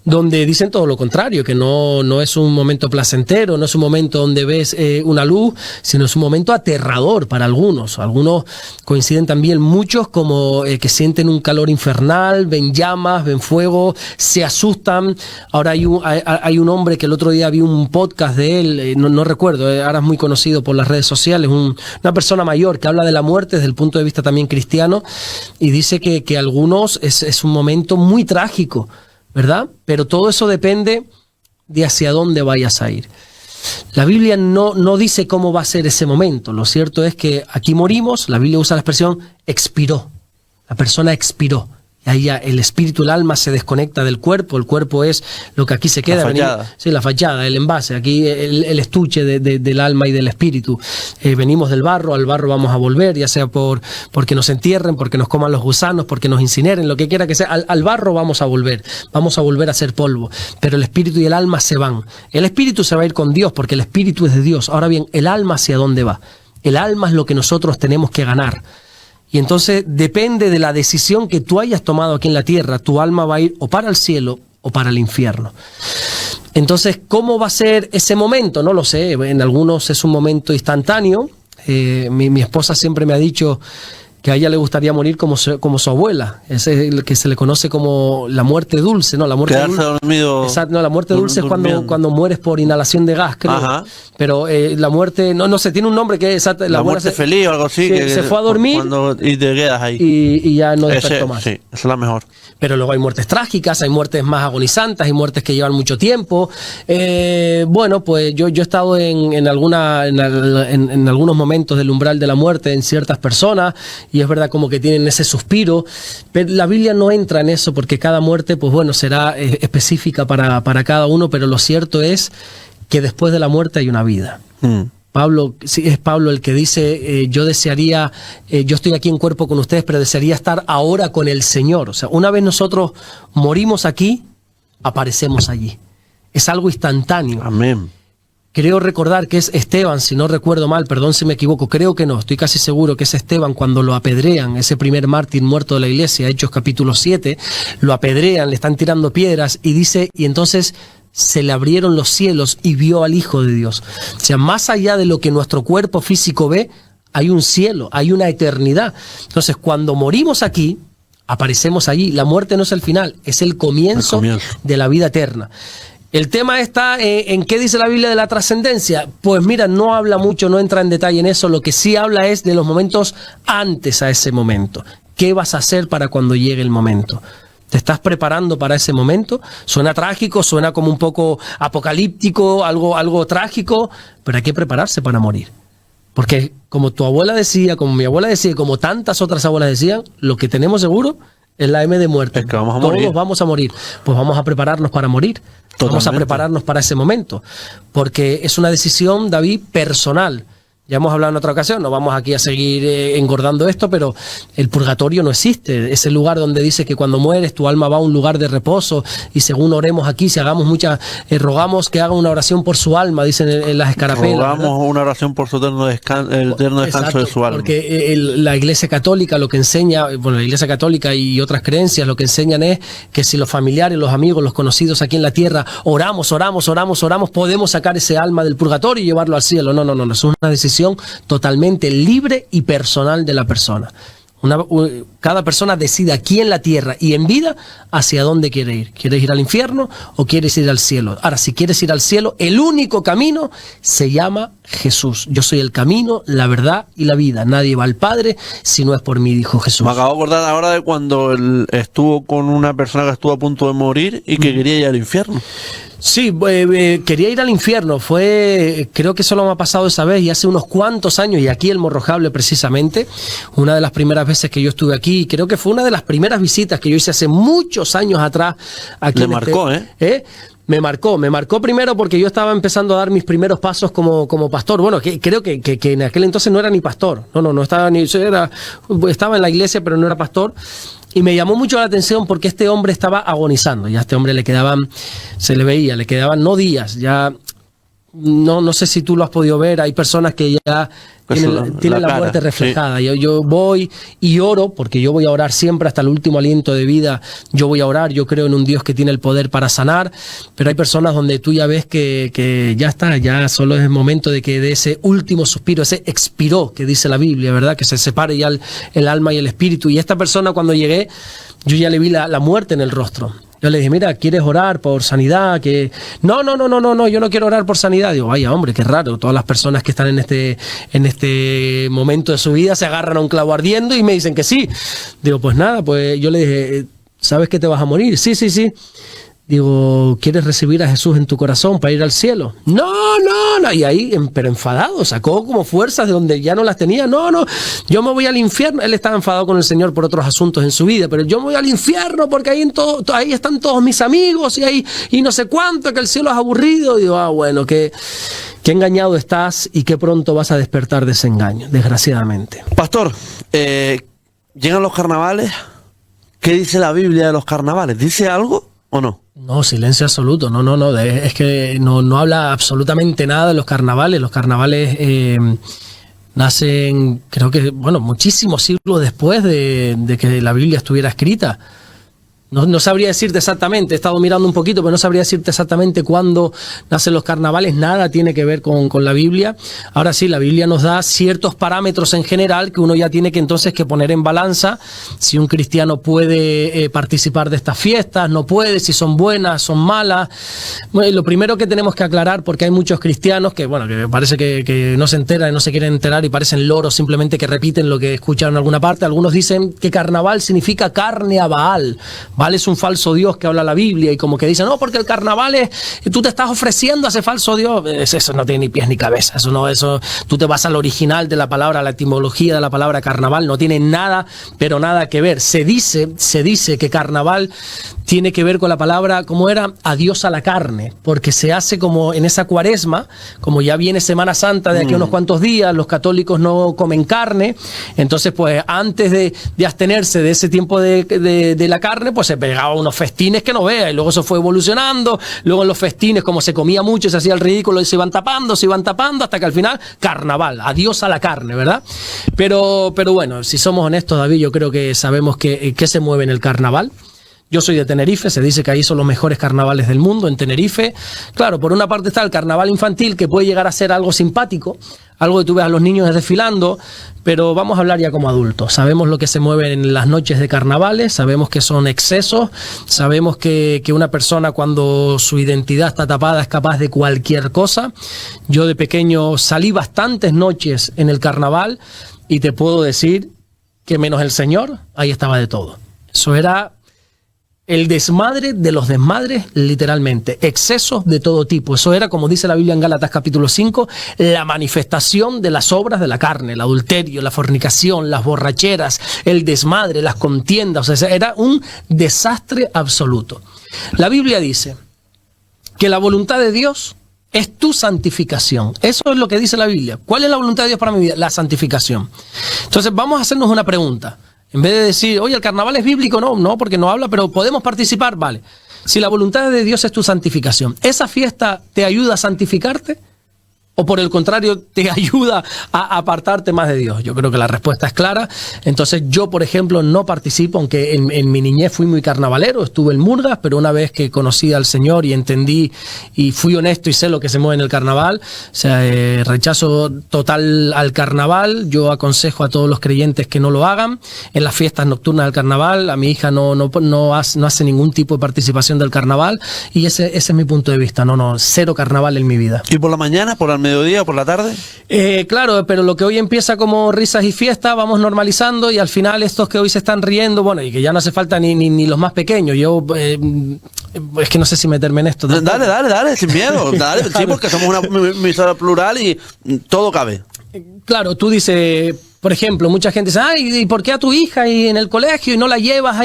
donde dicen todo lo contrario, que no es un momento placentero, no es un momento donde ves una luz, sino es un momento aterrador para algunos. Algunos coinciden también muchos como que sienten un calor infernal, ven llamas, ven fuego, se asustan. Ahora hay un hombre que el otro día vi un podcast de él, no recuerdo, ahora es muy conocido por las redes sociales, una persona mayor que habla de la muerte desde el punto de vista también cristiano, y dice que algunos es un momento muy trágico, ¿verdad? Pero todo eso depende de hacia dónde vayas a ir. La Biblia no dice cómo va a ser ese momento. Lo cierto es que aquí morimos, la Biblia usa la expresión expiró. La persona expiró. Y ahí ya el espíritu, el alma se desconecta del cuerpo. El cuerpo es lo que aquí se queda. La fachada. Sí, la fachada, el envase. Aquí el estuche del alma y del espíritu. Venimos del barro, al barro vamos a volver, ya sea porque nos entierren, porque nos coman los gusanos, porque nos incineren, lo que quiera que sea. Al barro vamos a volver a ser polvo. Pero el espíritu y el alma se van. El espíritu se va a ir con Dios, porque el espíritu es de Dios. Ahora bien, el alma, ¿hacia dónde va? El alma es lo que nosotros tenemos que ganar. Y entonces depende de la decisión que tú hayas tomado aquí en la tierra, tu alma va a ir o para el cielo o para el infierno. Entonces, ¿cómo va a ser ese momento? No lo sé, en algunos es un momento instantáneo. Mi esposa siempre me ha dicho que a ella le gustaría morir como su abuela. Es el que se le conoce como la muerte dulce, ¿no? La muerte Quedarse dulce. dormido. Exacto, no, la muerte dulce es cuando mueres por inhalación de gas, creo. Ajá. Pero la muerte, no sé, tiene un nombre que es la muerte feliz o algo así. Se fue a dormir y te quedas ahí. Y ya no despertó más. Sí, esa es la mejor. Pero luego hay muertes trágicas, hay muertes más agonizantes, hay muertes que llevan mucho tiempo. Bueno, pues yo he estado en algunos momentos del umbral de la muerte en ciertas personas, y es verdad como que tienen ese suspiro, pero la Biblia no entra en eso porque cada muerte, pues bueno, será específica para cada uno, pero lo cierto es que después de la muerte hay una vida. Pablo, sí, es Pablo el que dice, yo desearía, yo estoy aquí en cuerpo con ustedes, pero desearía estar ahora con el Señor. O sea, una vez nosotros morimos aquí, aparecemos allí. Es algo instantáneo. Amén. Creo recordar que es Esteban, si no recuerdo mal, perdón si me equivoco, creo que no, estoy casi seguro que es Esteban cuando lo apedrean, ese primer mártir muerto de la iglesia, Hechos capítulo 7, lo apedrean, le están tirando piedras y dice, y entonces se le abrieron los cielos y vio al Hijo de Dios. O sea, más allá de lo que nuestro cuerpo físico ve, hay un cielo, hay una eternidad. Entonces, cuando morimos aquí, aparecemos allí. La muerte no es el final, es el comienzo de la vida eterna. El tema está en qué dice la Biblia de la trascendencia. Pues mira, no habla mucho, no entra en detalle en eso. Lo que sí habla es de los momentos antes a ese momento. ¿Qué vas a hacer para cuando llegue el momento? ¿Te estás preparando para ese momento? Suena trágico, suena como un poco apocalíptico, algo trágico, pero hay que prepararse para morir. Porque como tu abuela decía, como mi abuela decía, como tantas otras abuelas decían, lo que tenemos seguro es la M de muerte. Es que vamos a morir. Todos vamos a morir. Pues vamos a prepararnos para morir. Totalmente. Vamos a prepararnos para ese momento. Porque es una decisión, David, personal. Ya hemos hablado en otra ocasión, no vamos aquí a seguir engordando esto, pero el purgatorio no existe. Es el lugar donde dice que cuando mueres tu alma va a un lugar de reposo, y según oremos aquí, si hagamos rogamos que haga una oración por su alma, dicen en las escarapelas. Rogamos, ¿verdad? Una oración por su eterno descanso Exacto, de su alma. Porque la Iglesia Católica lo que enseña, bueno, la Iglesia Católica y otras creencias lo que enseñan es que si los familiares, los amigos, los conocidos aquí en la tierra oramos, podemos sacar ese alma del purgatorio y llevarlo al cielo. No, es una decisión decisión totalmente libre y personal de la persona. Cada persona decide aquí en la tierra y en vida hacia dónde quiere ir. ¿Quieres ir al infierno o quieres ir al cielo? Ahora, si quieres ir al cielo, el único camino se llama Jesús. Yo soy el camino, la verdad y la vida. Nadie va al Padre si no es por mí, dijo Jesús. Me acabo de acordar ahora de cuando él estuvo con una persona que estuvo a punto de morir y que quería ir al infierno. Sí, quería ir al infierno. Creo que solo me ha pasado esa vez y hace unos cuantos años, y aquí el Morrojable precisamente, una de las primeras veces que yo estuve aquí, creo que fue una de las primeras visitas que yo hice hace muchos años atrás. Aquí Le marcó, Me marcó primero porque yo estaba empezando a dar mis primeros pasos como pastor. Bueno, creo que en aquel entonces no era ni pastor. No estaba estaba en la iglesia, pero no era pastor. Y me llamó mucho la atención porque este hombre estaba agonizando. Ya a este hombre le quedaban no días, ya no sé si tú lo has podido ver. Hay personas que ya tienen la muerte reflejada. Sí. Yo voy y oro, porque yo voy a orar siempre hasta el último aliento de vida. Yo voy a orar, yo creo en un Dios que tiene el poder para sanar, pero hay personas donde tú ya ves que ya está, ya solo es el momento de que de ese último suspiro, ese expiró que dice la Biblia, ¿verdad? Que se separe ya el alma y el espíritu. Y esta persona, cuando llegué, yo ya le vi la muerte en el rostro. Yo le dije, mira, ¿quieres orar por sanidad? No, yo no quiero orar por sanidad. Digo, vaya hombre, qué raro. Todas las personas que están en este momento de su vida se agarran a un clavo ardiendo y me dicen que sí. Digo, pues nada, pues yo le dije, ¿sabes que te vas a morir? Sí. Digo, ¿quieres recibir a Jesús en tu corazón para ir al cielo? No. Y ahí, pero enfadado, sacó como fuerzas de donde ya no las tenía. No, yo me voy al infierno. Él estaba enfadado con el Señor por otros asuntos en su vida, pero yo me voy al infierno porque ahí están todos mis amigos y no sé cuánto, que el cielo es aburrido. Digo, bueno, qué engañado estás y qué pronto vas a despertar de ese engaño, desgraciadamente. Pastor, llegan los carnavales. ¿Qué dice la Biblia de los carnavales? ¿Dice algo o no? No, silencio absoluto. No. Es que no habla absolutamente nada de los carnavales. Los carnavales nacen, creo que, muchísimos siglos después de que la Biblia estuviera escrita. No sabría decirte exactamente, he estado mirando un poquito, pero no sabría decirte exactamente cuándo nacen los carnavales. Nada tiene que ver con la Biblia. Ahora sí, la Biblia nos da ciertos parámetros en general que uno ya tiene que entonces que poner en balanza si un cristiano puede participar de estas fiestas, no puede, si son buenas, son malas. Bueno, lo primero que tenemos que aclarar, porque hay muchos cristianos que parece que no se enteran, no se quieren enterar y parecen loros simplemente que repiten lo que escucharon en alguna parte. Algunos dicen que carnaval significa carne a Baal. Baal es un falso Dios que habla la Biblia y como que dicen, no, porque el carnaval tú te estás ofreciendo a ese falso Dios. Eso no tiene ni pies ni cabeza. Eso tú te vas al original de la palabra, a la etimología de la palabra carnaval, no tiene nada, pero nada que ver. Se dice que carnaval tiene que ver con la palabra, ¿cómo era? Adiós a la carne, porque se hace como en esa cuaresma, como ya viene Semana Santa de aquí a unos cuantos días, los católicos no comen carne, entonces pues antes de abstenerse de ese tiempo de la carne, pues se pegaba unos festines que no vea, y luego eso fue evolucionando, luego en los festines como se comía mucho, se hacía el ridículo y se iban tapando, hasta que al final, carnaval, adiós a la carne, ¿verdad? Pero bueno, si somos honestos, David, yo creo que sabemos que se mueve en el carnaval. Yo soy de Tenerife, se dice que ahí son los mejores carnavales del mundo, en Tenerife. Claro, por una parte está el carnaval infantil, que puede llegar a ser algo simpático, algo que tú ves a los niños desfilando, pero vamos a hablar ya como adultos. Sabemos lo que se mueve en las noches de carnavales, sabemos que son excesos, sabemos que una persona cuando su identidad está tapada es capaz de cualquier cosa. Yo de pequeño salí bastantes noches en el carnaval y te puedo decir que menos el Señor, ahí estaba de todo. Eso era el desmadre de los desmadres, literalmente, excesos de todo tipo. Eso era, como dice la Biblia en Gálatas capítulo 5, la manifestación de las obras de la carne, el adulterio, la fornicación, las borracheras, el desmadre, las contiendas. O sea, era un desastre absoluto. La Biblia dice que la voluntad de Dios es tu santificación. Eso es lo que dice la Biblia. ¿Cuál es la voluntad de Dios para mi vida? La santificación. Entonces vamos a hacernos una pregunta. En vez de decir, oye, el carnaval es bíblico, no, porque no habla, pero podemos participar, vale. Si la voluntad de Dios es tu santificación, ¿esa fiesta te ayuda a santificarte? o por el contrario te ayuda a apartarte más de Dios? Yo creo que la respuesta es clara. Entonces yo, por ejemplo, no participo, aunque en mi niñez fui muy carnavalero, estuve en Murgas, pero una vez que conocí al Señor y entendí y fui honesto y sé lo que se mueve en el carnaval, o sea, rechazo total al carnaval. Yo aconsejo a todos los creyentes que no lo hagan. En las fiestas nocturnas del carnaval, a mi hija no hace ningún tipo de participación del carnaval, y ese es mi punto de vista. No, cero carnaval en mi vida. ¿Y por la mañana, por el mediodía, por la tarde? Claro, pero lo que hoy empieza como risas y fiestas, vamos normalizando, y al final estos que hoy se están riendo, bueno, y que ya no hace falta ni los más pequeños. Yo es que no sé si meterme en esto. Dale, sin miedo. Dale, sí, porque somos una emisora plural y todo cabe. Claro, tú dices, por ejemplo, mucha gente dice, ay, ¿y por qué a tu hija y en el colegio y no la llevas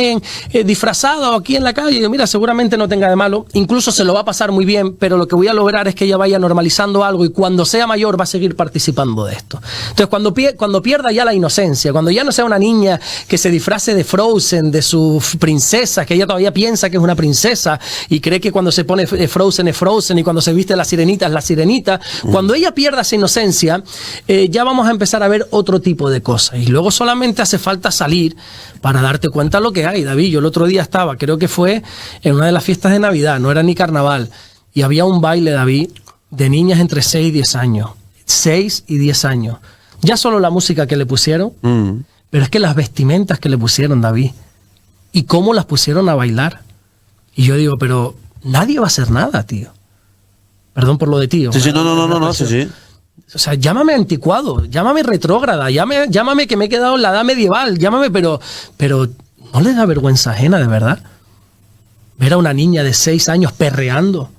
disfrazada o aquí en la calle? Y yo, mira, seguramente no tenga de malo, incluso se lo va a pasar muy bien, pero lo que voy a lograr es que ella vaya normalizando algo, y cuando sea mayor va a seguir participando de esto. Entonces, cuando pierda ya la inocencia, cuando ya no sea una niña que se disfrace de Frozen, de su princesa, que ella todavía piensa que es una princesa y cree que cuando se pone Frozen es Frozen, y cuando se viste la sirenita es la sirenita, cuando ella pierda esa inocencia, ya vamos a empezar a ver otro tipo de cosas, y luego solamente hace falta salir para darte cuenta lo que hay. David, yo el otro día estaba, creo que fue en una de las fiestas de Navidad, no era ni carnaval, y había un baile, David, de niñas entre 6 y 10 años. 6 y 10 años. Ya solo la música que le pusieron, pero es que las vestimentas que le pusieron, David, y cómo las pusieron a bailar. Y yo digo, pero nadie va a hacer nada, tío. Perdón por lo de tío. Sí, no, sí. O sea, llámame anticuado, llámame retrógrada, llámame que me he quedado en la edad medieval, llámame, pero ¿no le da vergüenza ajena, de verdad? Ver a una niña de 6 años perreando.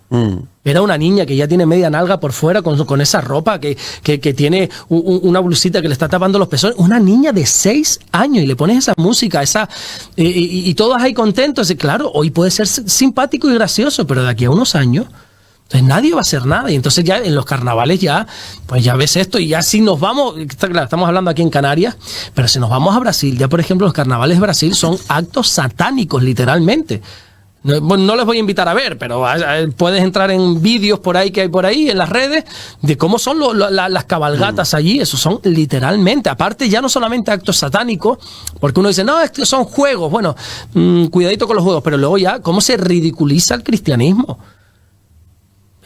Ver a una niña que ya tiene media nalga por fuera con esa ropa que tiene una blusita que le está tapando los pezones. Una niña de 6 años, y le pones esa música, y todos ahí contentos. Y claro, hoy puede ser simpático y gracioso, pero de aquí a unos años... Entonces nadie va a hacer nada, y entonces ya en los carnavales pues ya ves esto, y ya si nos vamos, claro, estamos hablando aquí en Canarias, pero si nos vamos a Brasil, ya por ejemplo los carnavales de Brasil son actos satánicos, literalmente. No les voy a invitar a ver, pero puedes entrar en vídeos por ahí que hay por ahí en las redes de cómo son las cabalgatas allí. Eso son literalmente, aparte ya no solamente actos satánicos, porque uno dice, no, es que son juegos. Bueno, cuidadito con los juegos, pero luego ya cómo se ridiculiza el cristianismo.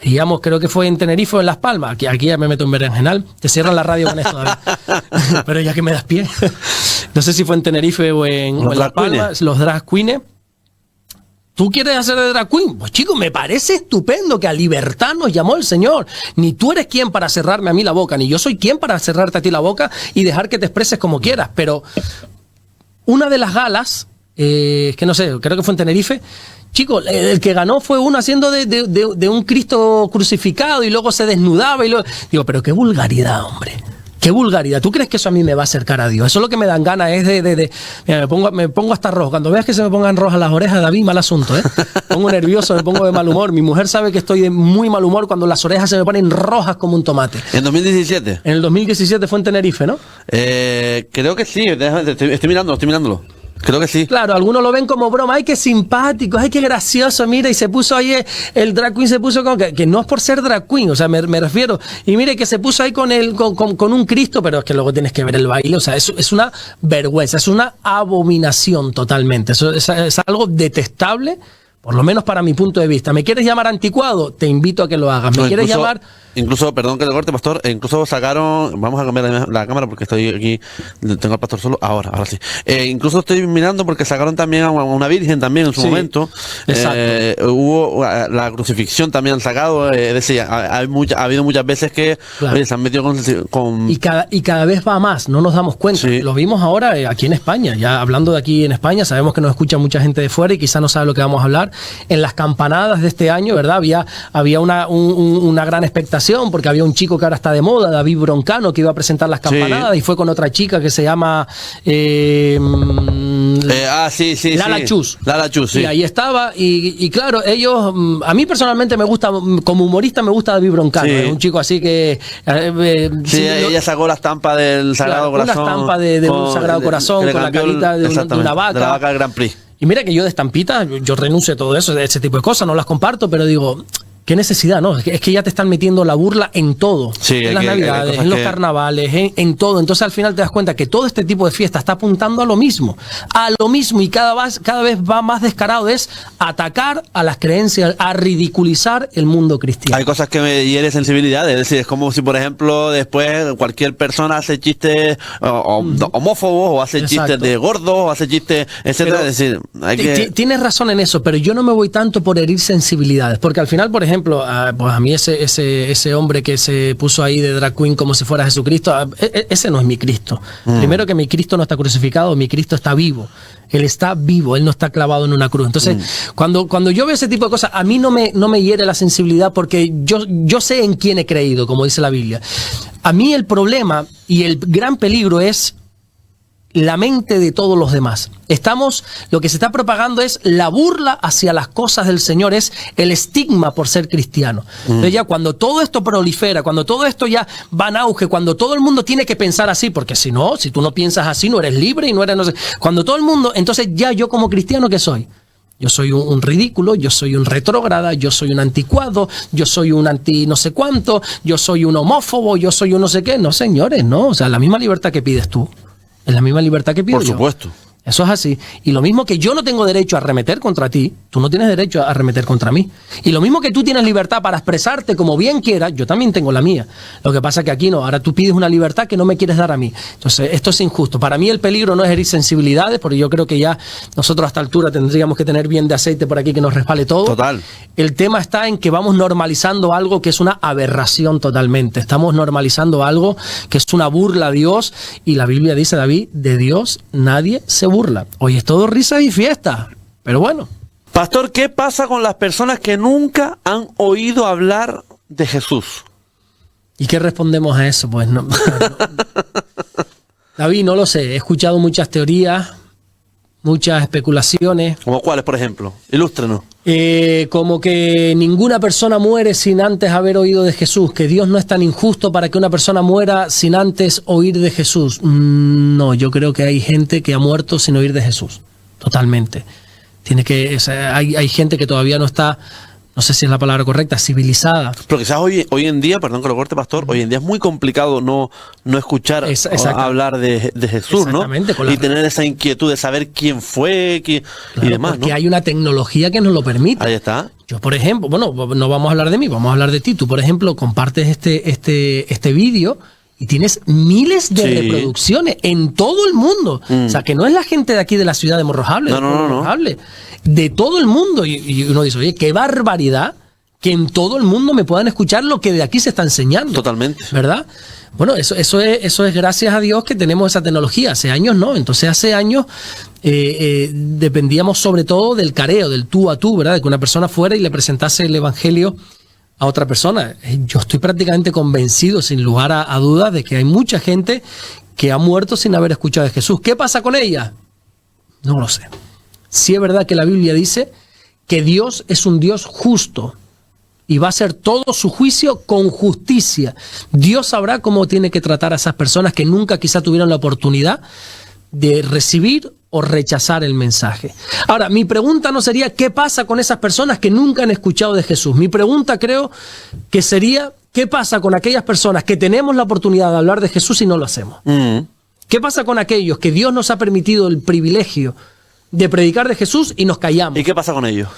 Digamos, creo que fue en Tenerife o en Las Palmas. Aquí ya me meto en berenjenal. Te cierran la radio con esto, David. Pero ya que me das pie. No sé si fue en Tenerife o en Las Palmas. Los drag queens. ¿Tú quieres hacer de drag queen? Pues chico, me parece estupendo, que a libertad nos llamó el Señor. Ni tú eres quien para cerrarme a mí la boca, ni yo soy quien para cerrarte a ti la boca y dejar que te expreses como quieras. Pero una de las galas, que no sé, creo que fue en Tenerife. Chico, el que ganó fue uno haciendo de un Cristo crucificado, y luego se desnudaba. Digo, pero qué vulgaridad, hombre. Qué vulgaridad. ¿Tú crees que eso a mí me va a acercar a Dios? Eso es lo que me dan ganas, es mira, me pongo hasta rojo. Cuando veas que se me pongan rojas las orejas, David, mal asunto, ¿eh? Pongo nervioso, me pongo de mal humor. Mi mujer sabe que estoy de muy mal humor cuando las orejas se me ponen rojas como un tomate. ¿En 2017? En el 2017 fue en Tenerife, ¿no? Creo que sí. Estoy mirándolo. Creo que sí. Claro, algunos lo ven como broma. ¡Ay, qué simpático! ¡Ay, qué gracioso! Mira, y se puso ahí, el drag queen se puso como que no es por ser drag queen, o sea, me refiero. Y mire que se puso ahí con un Cristo, pero es que luego tienes que ver el baile. O sea, es una vergüenza, es una abominación totalmente. Eso es algo detestable, por lo menos para mi punto de vista. ¿Me quieres llamar anticuado? Te invito a que lo hagas. ¿Me quieres llamar...? Incluso, perdón que te corte, pastor, incluso sacaron, vamos a cambiar la cámara porque estoy aquí, tengo al pastor solo, ahora sí. Incluso estoy mirando porque sacaron también a una virgen también en su momento. Exacto. Hubo la crucifixión también han sacado, es decir, ha habido muchas veces que se han metido con... Y cada vez va más, no nos damos cuenta. Sí. Lo vimos ahora aquí en España, ya hablando de aquí en España, sabemos que nos escucha mucha gente de fuera y quizá no sabe lo que vamos a hablar. En las campanadas de este año, ¿verdad? Había una gran expectación, porque había un chico que ahora está de moda, David Broncano, que iba a presentar las campanadas, y fue con otra chica que se llama Lala Chus. Lala Chus, sí. Y ahí estaba, y claro, ellos, a mí personalmente me gusta, como humorista me gusta David Broncano, es un chico así que... ella sacó la estampa del Sagrado Corazón. Una estampa de un Sagrado Corazón, con la carita de una vaca. De la vaca del Grand Prix. Y mira que yo de estampita, yo renuncio a todo eso, de ese tipo de cosas, no las comparto, pero digo... ¿Qué necesidad? No, es que ya te están metiendo la burla en todo. Sí, en las navidades, en los carnavales, en todo. Entonces al final te das cuenta que todo este tipo de fiesta está apuntando a lo mismo. Y cada vez va más descarado. Es atacar a las creencias, a ridiculizar el mundo cristiano. Hay cosas que me hieren sensibilidad. Es decir, es como si, por ejemplo, después cualquier persona hace chistes homófobos o hace chistes de gordos o hace chistes, etcétera. Es decir, tienes razón en eso, pero yo no me voy tanto por herir sensibilidades. Porque al final, por ejemplo, pues a mí ese hombre que se puso ahí de drag queen como si fuera Jesucristo, ese no es mi Cristo. Primero que mi Cristo no está crucificado, mi Cristo está vivo. Él está vivo, Él no está clavado en una cruz. Entonces, cuando yo veo ese tipo de cosas, a mí no me hiere la sensibilidad porque yo sé en quién he creído, como dice la Biblia. A mí el problema y el gran peligro es la mente de todos los demás. Lo que se está propagando es la burla hacia las cosas del Señor, es el estigma por ser cristiano. Entonces ya cuando todo esto prolifera, cuando todo esto ya va en auge, cuando todo el mundo tiene que pensar así, porque si tú no piensas así, no eres libre y no eres, no sé, cuando todo el mundo, entonces ya yo como cristiano, ¿qué soy? Yo soy un ridículo, yo soy un retrógrada, yo soy un anticuado, yo soy un anti no sé cuánto, yo soy un homófobo, yo soy un no sé qué. No, señores, no. O sea, la misma libertad que pides tú es la misma libertad que pido yo. Por supuesto. Eso es así. Y lo mismo que yo no tengo derecho a arremeter contra ti, tú no tienes derecho a arremeter contra mí. Y lo mismo que tú tienes libertad para expresarte como bien quieras, yo también tengo la mía. Lo que pasa es que aquí no. Ahora tú pides una libertad que no me quieres dar a mí. Entonces, esto es injusto. Para mí el peligro no es herir sensibilidades, porque yo creo que ya nosotros a esta altura tendríamos que tener bien de aceite por aquí que nos respalde todo. Total. El tema está en que vamos normalizando algo que es una aberración totalmente. Estamos normalizando algo que es una burla a Dios. Y la Biblia dice, David, de Dios nadie se burla. Hoy es todo risas y fiesta, pero bueno. Pastor, ¿qué pasa con las personas que nunca han oído hablar de Jesús? ¿Y qué respondemos a eso? Pues no. David, no lo sé. He escuchado muchas teorías, muchas especulaciones. ¿Como cuáles, por ejemplo? Ilústrenos. Como que ninguna persona muere sin antes haber oído de Jesús, que Dios no es tan injusto para que una persona muera sin antes oír de Jesús. No, yo creo que hay gente que ha muerto sin oír de Jesús, totalmente. Hay gente que todavía no está, no sé si es la palabra correcta, civilizada. Pero quizás hoy en día, perdón que lo corte, pastor, hoy en día es muy complicado no escuchar hablar de Jesús, ¿no? Y tener esa inquietud de saber quién fue y demás, ¿no? Porque hay una tecnología que nos lo permite. Ahí está. Yo, por ejemplo, no vamos a hablar de mí, vamos a hablar de ti. Tú, por ejemplo, compartes este vídeo y tienes miles de reproducciones en todo el mundo. O sea, que no es la gente de aquí de la ciudad de Morrojable. No. De todo el mundo. Y uno dice, oye, qué barbaridad que en todo el mundo me puedan escuchar lo que de aquí se está enseñando. Totalmente. ¿Verdad? Bueno, eso es gracias a Dios que tenemos esa tecnología. Hace años no. Entonces hace años dependíamos sobre todo del careo, del tú a tú, ¿verdad? De que una persona fuera y le presentase el evangelio a otra persona. Yo estoy prácticamente convencido, sin lugar a dudas, de que hay mucha gente que ha muerto sin haber escuchado de Jesús. ¿Qué pasa con ella? No lo sé. Sí es verdad que la Biblia dice que Dios es un Dios justo y va a hacer todo su juicio con justicia. Dios sabrá cómo tiene que tratar a esas personas que nunca quizá tuvieron la oportunidad de recibir o rechazar el mensaje. Ahora, mi pregunta no sería ¿qué pasa con esas personas que nunca han escuchado de Jesús? Mi pregunta creo que sería ¿qué pasa con aquellas personas que tenemos la oportunidad de hablar de Jesús y no lo hacemos? ¿Qué pasa con aquellos que Dios nos ha permitido el privilegio de predicar de Jesús y nos callamos? ¿Y qué pasa con ellos?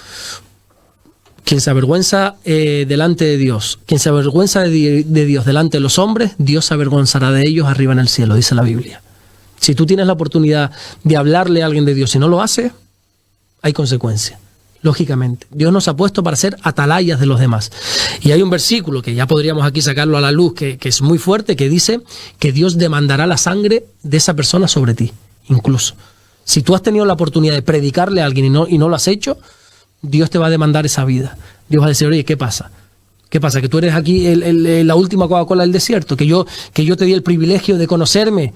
Quien se avergüenza delante de Dios, quien se avergüenza de Dios delante de los hombres, Dios se avergonzará de ellos arriba en el cielo, dice la Biblia. Si tú tienes la oportunidad de hablarle a alguien de Dios y no lo hace, hay consecuencias, lógicamente. Dios nos ha puesto para ser atalayas de los demás. Y hay un versículo que ya podríamos aquí sacarlo a la luz, que es muy fuerte, que dice que Dios demandará la sangre de esa persona sobre ti, incluso. Si tú has tenido la oportunidad de predicarle a alguien y no lo has hecho, Dios te va a demandar esa vida. Dios va a decir, oye, ¿qué pasa? ¿Qué pasa? ¿Que tú eres aquí la última Coca-Cola del desierto? ¿Que yo te di el privilegio de conocerme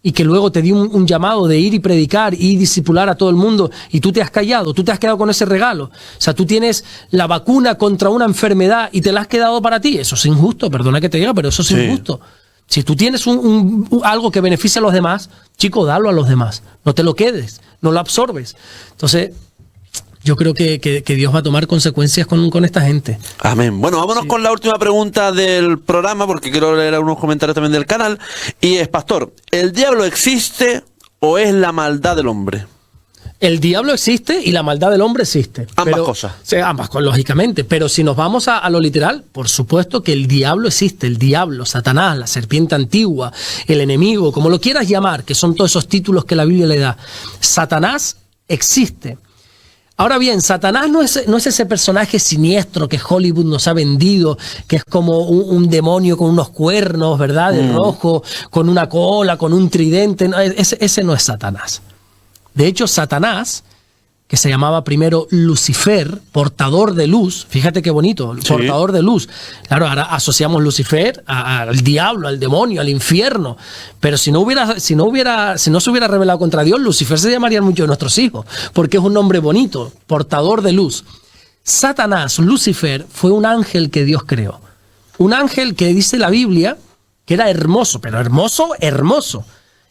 y que luego te di un llamado de ir y predicar y discipular a todo el mundo y tú te has callado, tú te has quedado con ese regalo? O sea, tú tienes la vacuna contra una enfermedad y te la has quedado para ti. Eso es injusto, perdona que te diga, pero eso es injusto. Si tú tienes algo que beneficia a los demás, chico, dalo a los demás. No te lo quedes, no lo absorbes. Entonces, yo creo que Dios va a tomar consecuencias con esta gente. Amén. Bueno, vámonos con la última pregunta del programa, porque quiero leer algunos comentarios también del canal. Y es, pastor, ¿el diablo existe o es la maldad del hombre? El diablo existe y la maldad del hombre existe. Ambas cosas. Sí, ambas, lógicamente. Pero si nos vamos a lo literal, por supuesto que el diablo existe. El diablo, Satanás, la serpiente antigua, el enemigo, como lo quieras llamar, que son todos esos títulos que la Biblia le da. Satanás existe. Ahora bien, Satanás no es ese personaje siniestro que Hollywood nos ha vendido, que es como un demonio con unos cuernos, ¿verdad? De rojo, con una cola, con un tridente. No, ese no es Satanás. De hecho, Satanás, que se llamaba primero Lucifer, portador de luz, fíjate qué bonito, portador de luz. Claro, ahora asociamos Lucifer al diablo, al demonio, al infierno. Pero si no se hubiera rebelado contra Dios, Lucifer se llamarían muchos de nuestros hijos, porque es un nombre bonito, portador de luz. Satanás, Lucifer, fue un ángel que Dios creó. Un ángel que dice la Biblia que era hermoso, pero hermoso, hermoso.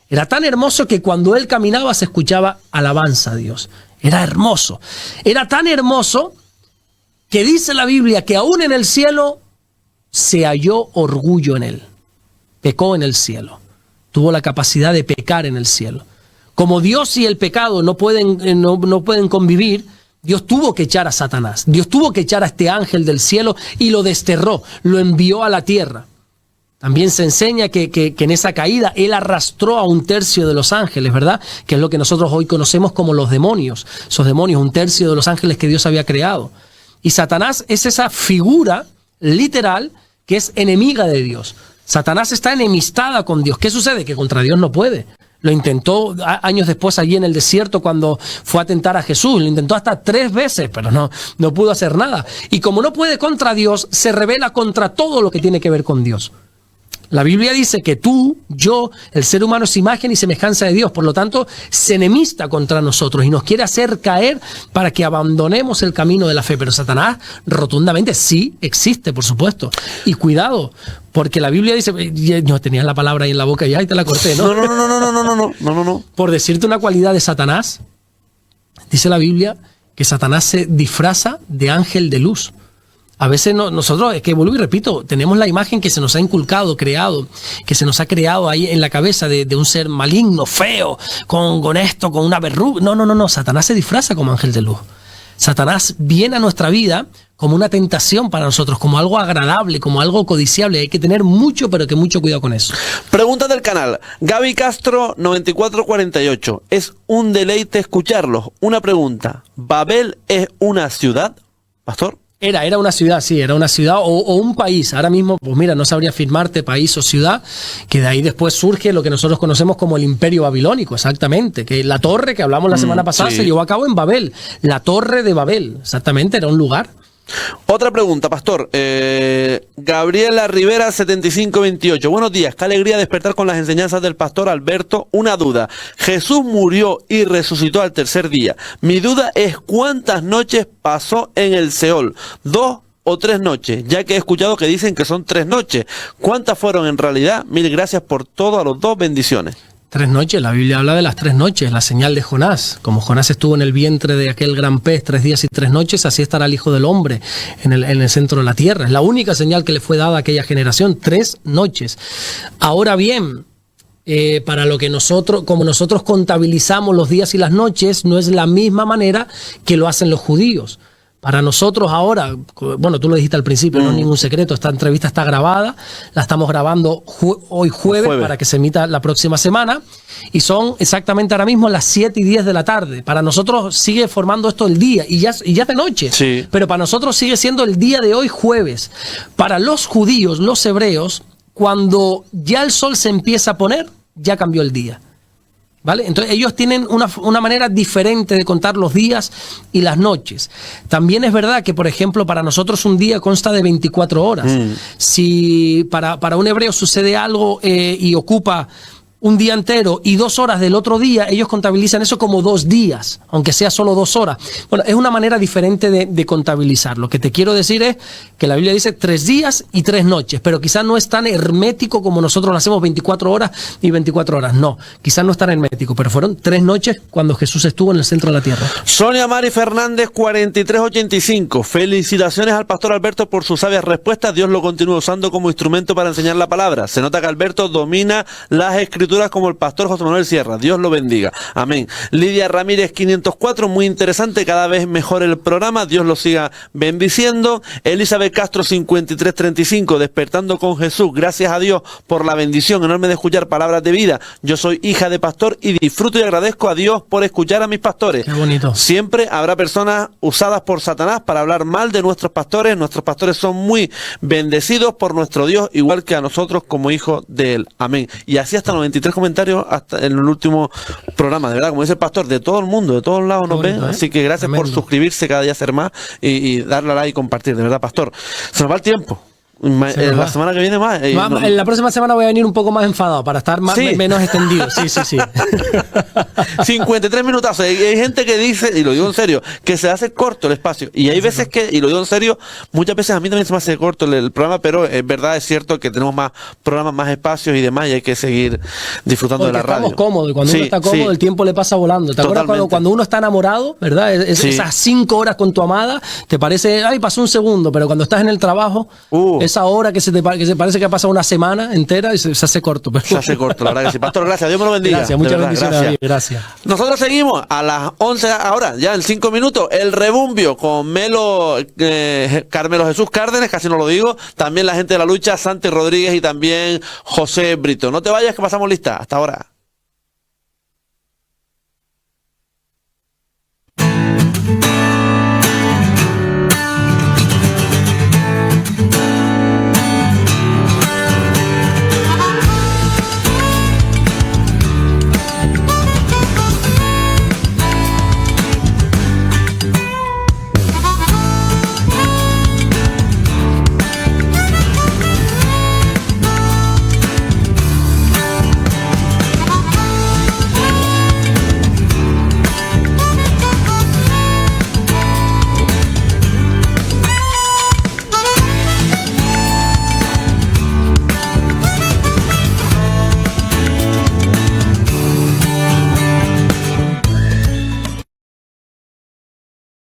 Era tan hermoso que cuando él caminaba se escuchaba alabanza a Dios. Era hermoso. Era tan hermoso que dice la Biblia que aún en el cielo se halló orgullo en él. Pecó en el cielo. Tuvo la capacidad de pecar en el cielo. Como Dios y el pecado no pueden convivir, Dios tuvo que echar a Satanás. Dios tuvo que echar a este ángel del cielo y lo desterró, lo envió a la tierra. También se enseña que en esa caída él arrastró a 1/3 de los ángeles, ¿verdad? Que es lo que nosotros hoy conocemos como los demonios. Esos demonios, 1/3 de los ángeles que Dios había creado. Y Satanás es esa figura literal que es enemiga de Dios. Satanás está enemistada con Dios. ¿Qué sucede? Que contra Dios no puede. Lo intentó años después allí en el desierto cuando fue a tentar a Jesús. Lo intentó hasta 3 veces, pero no pudo hacer nada. Y como no puede contra Dios, se rebela contra todo lo que tiene que ver con Dios. La Biblia dice que tú, yo, el ser humano es imagen y semejanza de Dios. Por lo tanto, se enemista contra nosotros y nos quiere hacer caer para que abandonemos el camino de la fe. Pero Satanás, rotundamente, sí existe, por supuesto. Y cuidado, porque la Biblia dice... No, tenías la palabra ahí en la boca ya y te la corté, ¿no? No. Por decirte una cualidad de Satanás, dice la Biblia que Satanás se disfraza de ángel de luz. A veces nosotros, es que vuelvo y repito, tenemos la imagen que se nos ha inculcado, creado, que se nos ha creado ahí en la cabeza de un ser maligno, feo, con una verruga. No, Satanás se disfraza como ángel de luz. Satanás viene a nuestra vida como una tentación para nosotros, como algo agradable, como algo codiciable. Hay que tener mucho, pero que mucho cuidado con eso. Pregunta del canal. Gaby Castro, 9448. Es un deleite escucharlos. Una pregunta. ¿Babel es una ciudad, pastor? Era una ciudad, sí, era una ciudad o un país. Ahora mismo, pues mira, no sabría afirmarte país o ciudad, que de ahí después surge lo que nosotros conocemos como el Imperio Babilónico, exactamente. Que la torre que hablamos la semana pasada se llevó a cabo en Babel. La Torre de Babel, exactamente, era un lugar. Otra pregunta, pastor. Gabriela Rivera, 7528. Buenos días, qué alegría despertar con las enseñanzas del pastor Alberto. Una duda. Jesús murió y resucitó al 3er día. Mi duda es cuántas noches pasó en el Seol. 2 o 3 noches, ya que he escuchado que dicen que son 3 noches. ¿Cuántas fueron en realidad? Mil gracias por todo a los dos. Bendiciones. 3 noches, la Biblia habla de las 3 noches, la señal de Jonás. Como Jonás estuvo en el vientre de aquel gran pez 3 días y 3 noches, así estará el Hijo del Hombre en el centro de la tierra. Es la única señal que le fue dada a aquella generación, 3 noches. Ahora bien, para lo que como nosotros contabilizamos los días y las noches, no es la misma manera que lo hacen los judíos. Para nosotros ahora, bueno, tú lo dijiste al principio, no es ningún secreto, esta entrevista está grabada, la estamos grabando hoy jueves para que se emita la próxima semana, y son exactamente ahora mismo las 7:10 de la tarde. Para nosotros sigue formando esto el día, y ya es de noche, sí. Pero para nosotros sigue siendo el día de hoy jueves. Para los judíos, los hebreos, cuando ya el sol se empieza a poner, ya cambió el día. ¿Vale? Entonces ellos tienen una manera diferente de contar los días y las noches. También es verdad que, por ejemplo, para nosotros un día consta de 24 horas. Si para un hebreo sucede algo y ocupa un día entero y 2 horas del otro día, ellos contabilizan eso como 2 días, aunque sea solo 2 horas. Bueno, es una manera diferente de contabilizar. Lo que te quiero decir es que la Biblia dice 3 días y 3 noches, pero quizás no es tan hermético como nosotros lo hacemos 24 horas y 24 horas. No, quizás no es tan hermético, pero fueron 3 noches cuando Jesús estuvo en el centro de la tierra. Sonia Mari Fernández, 4385. Felicitaciones al pastor Alberto por sus sabias respuestas. Dios lo continúa usando como instrumento para enseñar la palabra. Se nota que Alberto domina las escrituras como el pastor José Manuel Sierra. Dios lo bendiga. Amén. Lidia Ramírez, 504. Muy interesante, cada vez mejor el programa. Dios lo siga bendiciendo. Elizabeth Castro, 5335. Despertando con Jesús. Gracias a Dios por la bendición enorme de escuchar palabras de vida. Yo soy hija de pastor y disfruto y agradezco a Dios por escuchar a mis pastores. Qué bonito. Siempre habrá personas usadas por Satanás para hablar mal de nuestros pastores. Nuestros pastores son muy bendecidos por nuestro Dios, igual que a nosotros como hijos de Él. Amén. Y así hasta 93 comentarios hasta en el último programa. De verdad, como dice el pastor, de todo el mundo, de todos lados nos ven. Así que gracias por suscribirse cada día a ser más y darle a like y compartir. De verdad, pastor. Se nos va el tiempo. La semana que viene más. La próxima semana voy a venir un poco más enfadado para estar menos extendido. Sí. 53 minutazos. Hay gente que dice, y lo digo en serio, que se hace corto el espacio. Y hay veces que, y lo digo en serio, muchas veces a mí también se me hace corto el programa, pero es verdad, es cierto que tenemos más programas, más espacios y demás, y hay que seguir disfrutando de la radio. Estamos cómodos, y cuando uno está cómodo, el tiempo le pasa volando. ¿Te acuerdas cuando uno está enamorado, verdad? Esas 5 horas con tu amada, te parece, ay, pasó un segundo, pero cuando estás en el trabajo, esa hora que se parece que ha pasado una semana entera y se hace corto. Pero... Se hace corto, la verdad que sí. Pastor, gracias. Dios me lo bendiga. Gracias, muchas bendiciones. Gracias. Nosotros seguimos a las 11 ahora, ya en 5 minutos, el rebumbio con Carmelo Jesús Cárdenas, casi no lo digo. También la gente de la lucha, Santi Rodríguez y también José Brito. No te vayas que pasamos lista. Hasta ahora.